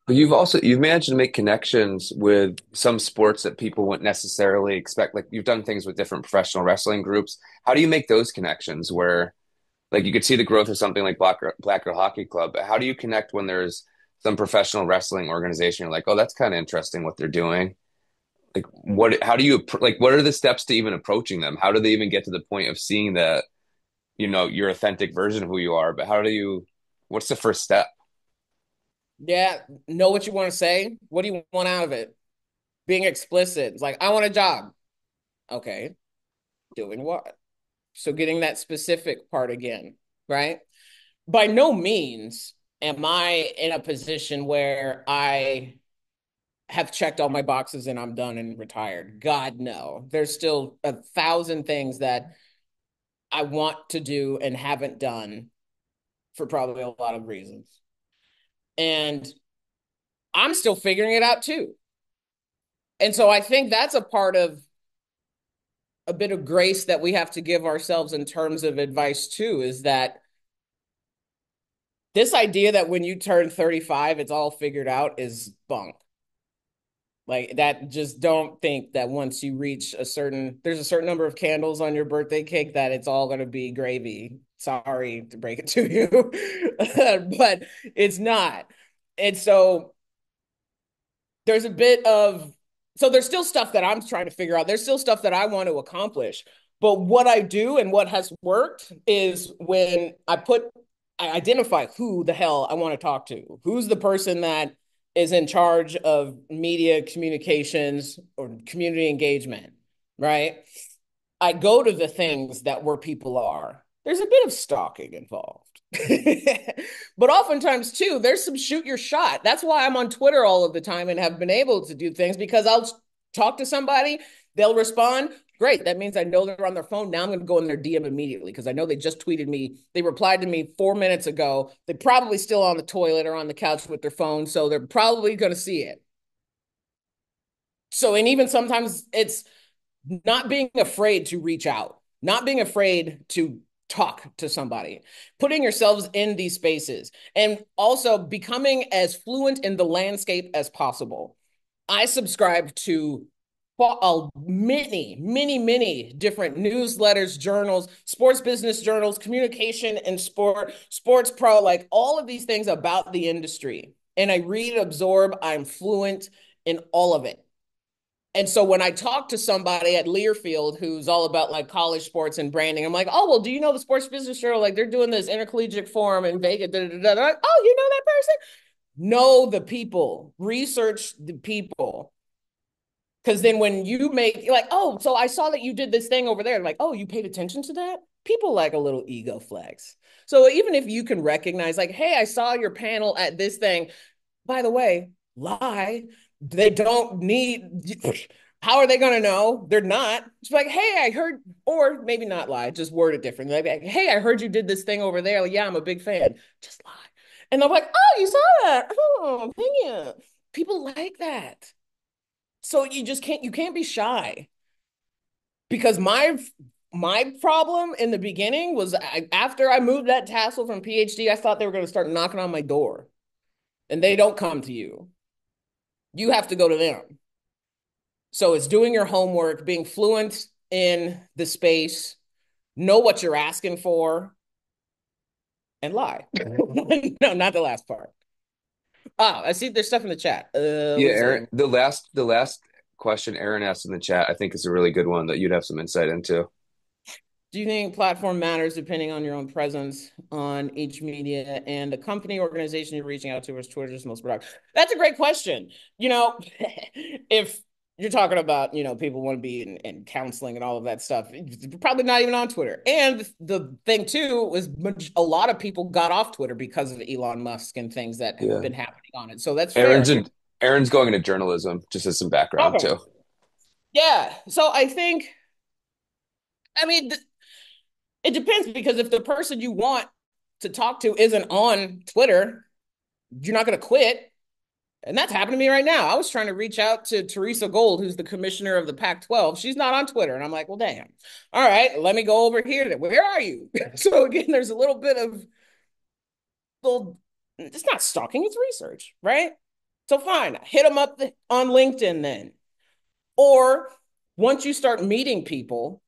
But you've managed to make connections with some sports that people wouldn't necessarily expect. Like you've done things with different professional wrestling groups. How do you make those connections where like you could see the growth of something like Black Girl Hockey Club, but how do you connect when there's some professional wrestling organization? You're like, oh, that's kind of interesting what they're doing. Like how do you like what are the steps to even approaching them? How do they even get to the point of seeing that, your authentic version of who you are? But what's the first step? Yeah, know what you want to say. What do you want out of it? Being explicit. It's like, I want a job. Okay, doing what? So getting that specific part again, right? By no means am I in a position where I have checked all my boxes and I'm done and retired. God, no. There's still 1,000 things that I want to do and haven't done for probably a lot of reasons. And I'm still figuring it out too. And so I think that's a part of a bit of grace that we have to give ourselves in terms of advice too, is that this idea that when you turn 35, it's all figured out is bunk. Like that, just don't think that once you reach there's a certain number of candles on your birthday cake that it's all going to be gravy. Sorry to break it to you, but it's not. And so there's a bit of so there's still stuff that I'm trying to figure out. There's still stuff that I want to accomplish. But what I do and what has worked is when I identify who the hell I want to talk to. Who's the person that is in charge of media communications or community engagement, right? I go to the things that where people are. There's a bit of stalking involved. But oftentimes too, there's some shoot your shot. That's why I'm on Twitter all of the time and have been able to do things because I'll talk to somebody, they'll respond. Great. That means I know they're on their phone. Now I'm going to go in their DM immediately because I know they just tweeted me. They replied to me 4 minutes ago. They're probably still on the toilet or on the couch with their phone. So they're probably going to see it. So, and even sometimes it's not being afraid to reach out, not being afraid to talk to somebody, putting yourselves in these spaces, and also becoming as fluent in the landscape as possible. I subscribe to many different newsletters, journals, sports business journals, communication and sports pro, like all of these things about the industry. And I read, absorb, I'm fluent in all of it. And so when I talk to somebody at Learfield who's all about like college sports and branding, I'm like, oh, well, do you know the Sports Business Journal? Like they're doing this intercollegiate forum in Vegas. Da, da, da, da. Like, oh, you know that person? Know the people, research the people. Because then when you make like, oh, so I saw that you did this thing over there. Like, oh, you paid attention to that? People like a little ego flex. So even if you can recognize, like, hey, I saw your panel at this thing. By the way, lie. They don't need. How are they going to know? They're not. It's like, hey, I heard, or maybe not lie, just word it differently. Like, hey, I heard you did this thing over there. Like, yeah, I'm a big fan. Just lie. And I'm like, oh, you saw that? Oh, thank you. People like that. So you can't be shy because my problem in the beginning was after I moved that tassel from PhD, I thought they were going to start knocking on my door, and they don't come to you. You have to go to them. So it's doing your homework, being fluent in the space, know what you're asking for, and lie. No, not the last part. Ah, I see there's stuff in the chat. Yeah, What is Aaron, that? the last question Aaron asked in the chat, I think is a really good one that you'd have some insight into. Do you think platform matters depending on your own presence on each media and the company organization you're reaching out to, or is Twitter just the most productive? That's a great question. If you're talking about, people want to be in counseling and all of that stuff, probably not even on Twitter. And the thing too was a lot of people got off Twitter because of Elon Musk and things that have Yeah. been happening on it. So that's Aaron's fair. in Aaron's going into journalism, just as some background Okay. too. Yeah. So I think, I mean, It depends because if the person you want to talk to isn't on Twitter, you're not going to quit. And that's happening to me right now. I was trying to reach out to Teresa Gold, who's the commissioner of the Pac-12. She's not on Twitter. And I'm like, well, damn. All right, let me go over here. Where are you? So again, there's a little bit of, well, it's not stalking, it's research, right? So fine, hit them up on LinkedIn then. Or once you start meeting people,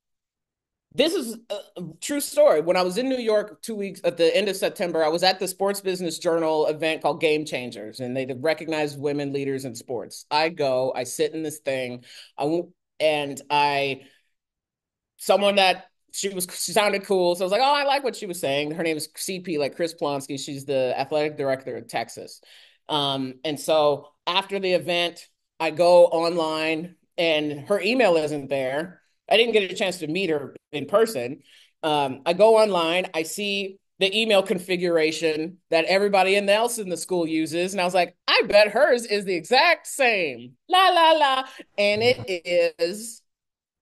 this is a true story. When I was in New York 2 weeks at the end of September, I was at the Sports Business Journal event called Game Changers, and they recognized women leaders in sports. I go, I sit in this thing, and I someone that she sounded cool. So I was like, oh, I like what she was saying. Her name is CP, like Chris Plonsky. She's the athletic director of Texas. And so after the event, I go online and her email isn't there. I didn't get a chance to meet her in person. I go online, I see the email configuration that everybody else in the school uses. And I was like, I bet hers is the exact same. La, la, la. And it is,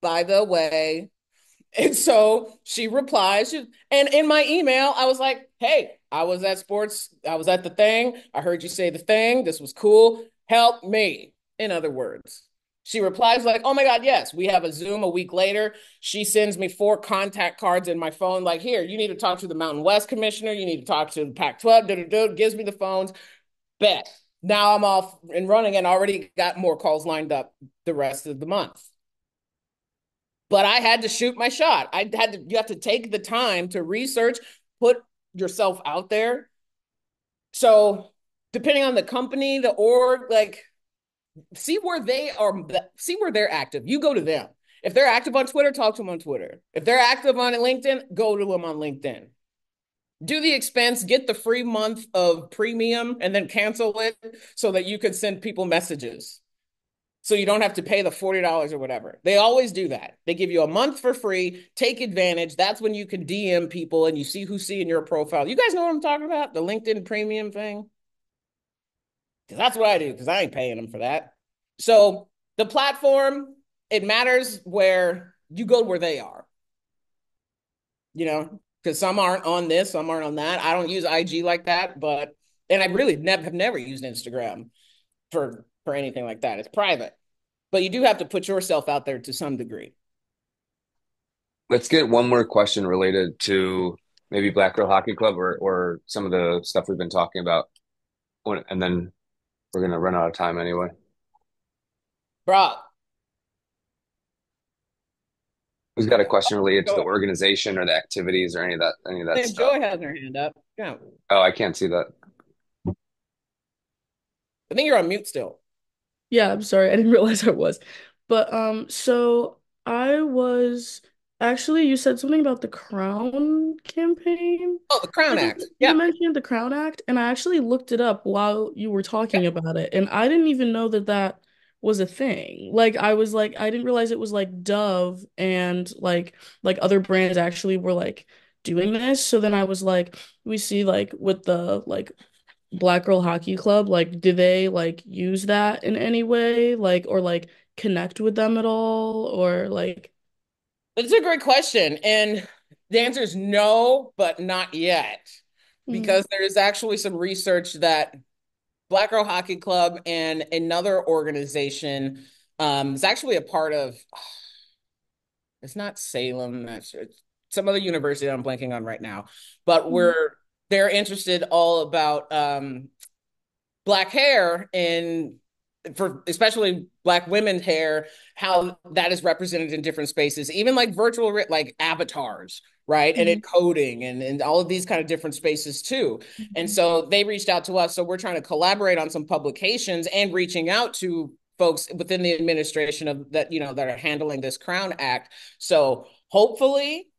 by the way, and so she replies, and in my email, I was like, hey, I was at sports, I was at the thing. I heard you say the thing. This was cool. Help me. In other words, she replies, like, oh my God, yes, we have a Zoom a week later. She sends me 4 contact cards in my phone, like, here, you need to talk to the Mountain West commissioner. You need to talk to the Pac 12, gives me the phones. Bet. Now I'm off and running and already got more calls lined up the rest of the month, but I had to shoot my shot. You have to take the time to research, put yourself out there. So depending on the company, the org, like see where they are, see where they're active. You go to them. If they're active on Twitter, talk to them on Twitter. If they're active on LinkedIn, go to them on LinkedIn. Do the expense, get the free month of premium, and then cancel it so that you can send people messages, so you don't have to pay the $40 or whatever. They always do that. They give you a month for free. Take advantage. That's when you can DM people and you see who's seeing your profile. You guys know what I'm talking about? The LinkedIn premium thing? Because that's what I do, because I ain't paying them for that. So the platform, it matters where you go, where they are, because some aren't on this, some aren't on that. I don't use IG like that, and I really have never used Instagram for anything like that. It's private. But you do have to put yourself out there to some degree. Let's get one more question related to maybe Black Girl Hockey Club or some of the stuff we've been talking about, and then we're gonna run out of time anyway. Bro, Who's got a question related to the Joy. organization or the activities or any of that stuff? Joy has her hand up. Yeah. Oh, I can't see that. I think you're on mute still. Yeah, I'm sorry. I didn't realize I was. But so I was actually you said something about the Crown campaign. Oh, the Crown Like Act. you Yeah. mentioned the Crown Act, and I actually looked it up while you were Yeah. talking about it, and I didn't even know that that was a thing. Like I was like I didn't realize it was like Dove and other brands actually were like doing this. So then I was like we see like with the like Black Girl Hockey Club, like, do they like use that in any way, like, or like connect with them at all, or like, It's a great question. And the answer is no, but not yet. mm, Because there is actually some research that Black Girl Hockey Club and another organization is actually a part of, it's not Salem, it's some other university that I'm blanking on right now. But mm, they're interested all about black hair and for especially black women's hair, how that is represented in different spaces, even like virtual like avatars, right? And mm, encoding and all of these kind of different spaces too. And mm, so they reached out to us. So we're trying to collaborate on some publications and reaching out to folks within the administration of that, that are handling this Crown Act. So hopefully,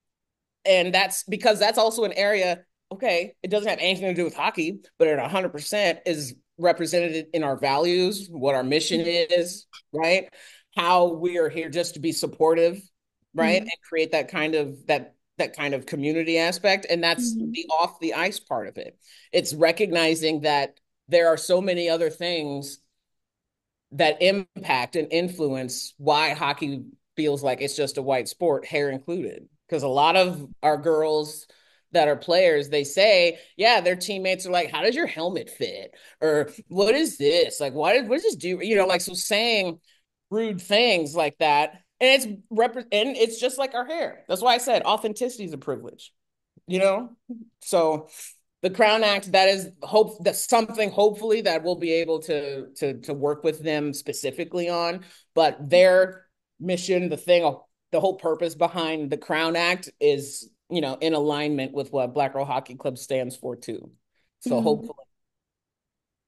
and that's because that's also an area, okay, it doesn't have anything to do with hockey, but it 100% is represented in our values, what our mission is, right? How we are here just to be supportive, right? mm, And create that kind of community aspect. And that's mm, the off the ice part of it. It's recognizing that there are so many other things that impact and influence why hockey feels like it's just a white sport, hair included, because a lot of our girls that are players, they say, yeah, their teammates are like, how does your helmet fit? Or what is this? Like, what does this do? Like, so saying rude things like that. And it's just like our hair. That's why I said authenticity is a privilege, you know? So the Crown Act, that is hope that's something hopefully that we'll be able to work with them specifically on. But their mission, the whole purpose behind the Crown Act is, in alignment with what Black Girl Hockey Club stands for too. So Mhm. hopefully,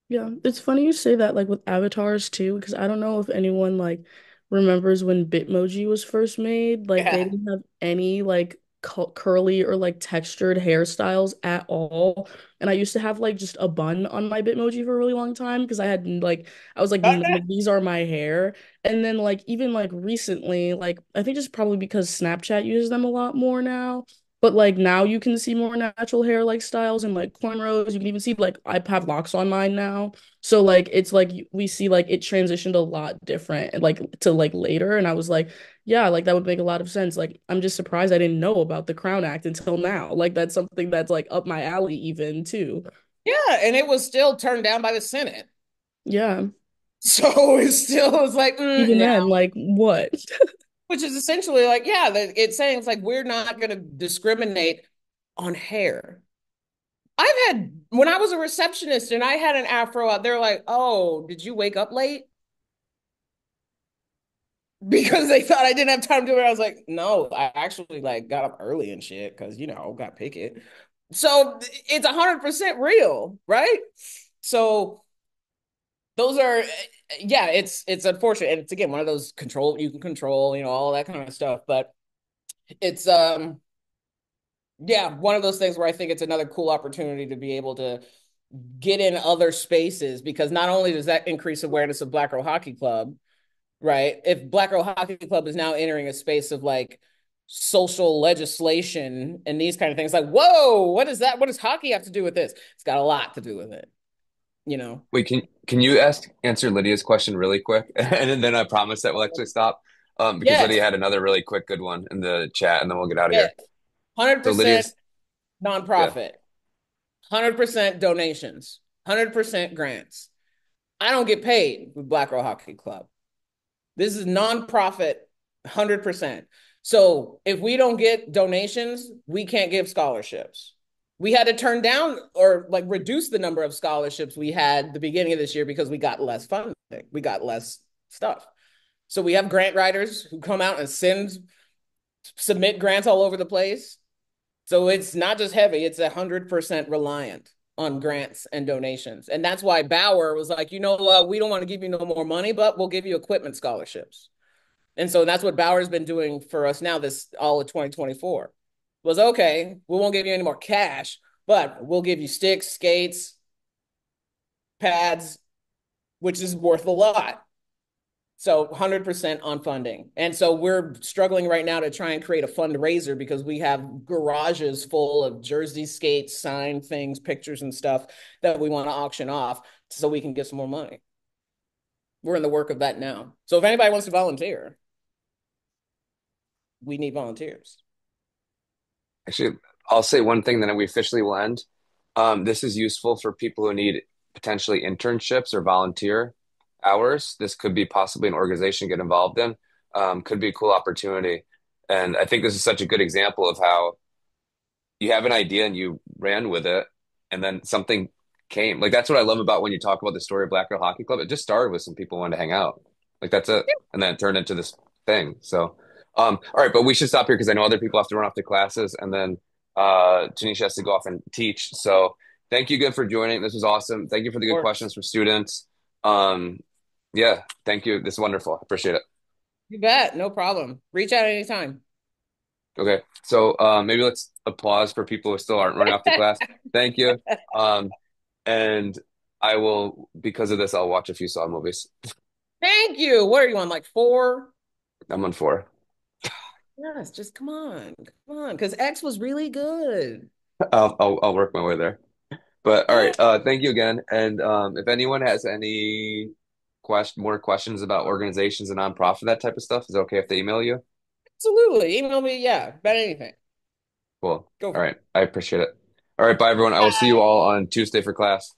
Yeah, it's funny you say that like with avatars too, because I don't know if anyone like remembers when Bitmoji was first made. Like they yeah. didn't have any like curly or like textured hairstyles at all. And I used to have like just a bun on my Bitmoji for a really long time because I was like none of these are my hair. And then like even like recently, like I think it's probably because Snapchat uses them a lot more now. But like now you can see more natural hair like styles and like cornrows. You can even see like I have locks on mine now. So like it's like we see like it transitioned a lot different like to like later. And I was like, yeah, like that would make a lot of sense. Like I'm just surprised I didn't know about the Crown Act until now. Like that's something that's like up my alley even too. Yeah, and it was still turned down by the Senate. Yeah. So it's like, Even no, then, like what? which is essentially like, yeah, it's saying it's like we're not going to discriminate on hair. I've had when I was a receptionist and I had an afro out, they're like, "Oh, did you wake up late?" Because they thought I didn't have time to do it. I was like, "No, I actually like got up early and shit because got picket." So it's 100% real, right? So those are, yeah, it's unfortunate, and it's again one of those control you can control, all that kind of stuff. But it's yeah, one of those things where I think it's another cool opportunity to be able to get in other spaces because not only does that increase awareness of Black Girl Hockey Club, right? If Black Girl Hockey Club is now entering a space of like social legislation and these kind of things, like, whoa, what is that? What does hockey have to do with this? It's got a lot to do with it, you know? Wait, can you answer Lydia's question really quick, and then I promise that we'll actually stop. Because Yes, Lydia had another really quick good one in the chat, and then we'll get out of yes, here. So 100% Lydia's, yeah, nonprofit, 100% donations, 100% grants. I don't get paid with Black Girl Hockey Club. This is nonprofit, 100%. So if we don't get donations, we can't give scholarships. We had to turn down or like reduce the number of scholarships we had the beginning of this year because we got less funding. We got less stuff. So we have grant writers who come out and submit grants all over the place. So it's not just heavy, it's 100% reliant on grants and donations. And that's why Bauer was like, we don't want to give you no more money, but we'll give you equipment scholarships. And so that's what Bauer's been doing for us now, this all of 2024. Was okay, we won't give you any more cash, but we'll give you sticks, skates, pads, which is worth a lot. So 100% on funding. And so we're struggling right now to try and create a fundraiser because we have garages full of jersey skates, signed things, pictures and stuff that we want to auction off so we can get some more money. We're in the work of that now. So if anybody wants to volunteer, we need volunteers. actually, I'll say one thing, then we officially will end. This is useful for people who need potentially internships or volunteer hours. This could be possibly an organization to get involved in. Could be a cool opportunity, and I think this is such a good example of how you have an idea and you ran with it, and then something came. Like that's what I love about when you talk about the story of Black Girl Hockey Club. It just started with some people wanting to hang out. Like that's it, and then it turned into this thing. So, all right, but we should stop here because I know other people have to run off to classes, and then Tanisha has to go off and teach. So, thank you again for joining. This was awesome. Thank you for the good Or questions from students. Um, yeah, thank you. This is wonderful. Appreciate it. you bet, no problem. Reach out anytime. Okay, so maybe let's applause for people who still aren't running off to class. Thank you. Um, and I will, because of this, I'll watch a few Saw movies. Thank you. What are you on, like 4? I'm on four. Yes, just come on, because X was really good. I'll work my way there. But all Yeah, right, thank you again. And if anyone has any more questions about organizations and nonprofit, that type of stuff, is it okay if they email you? Absolutely. Email me, yeah, about anything. Cool. Go All for right. I appreciate it. All right. Bye, everyone. I will see you Bye. all on Tuesday for class.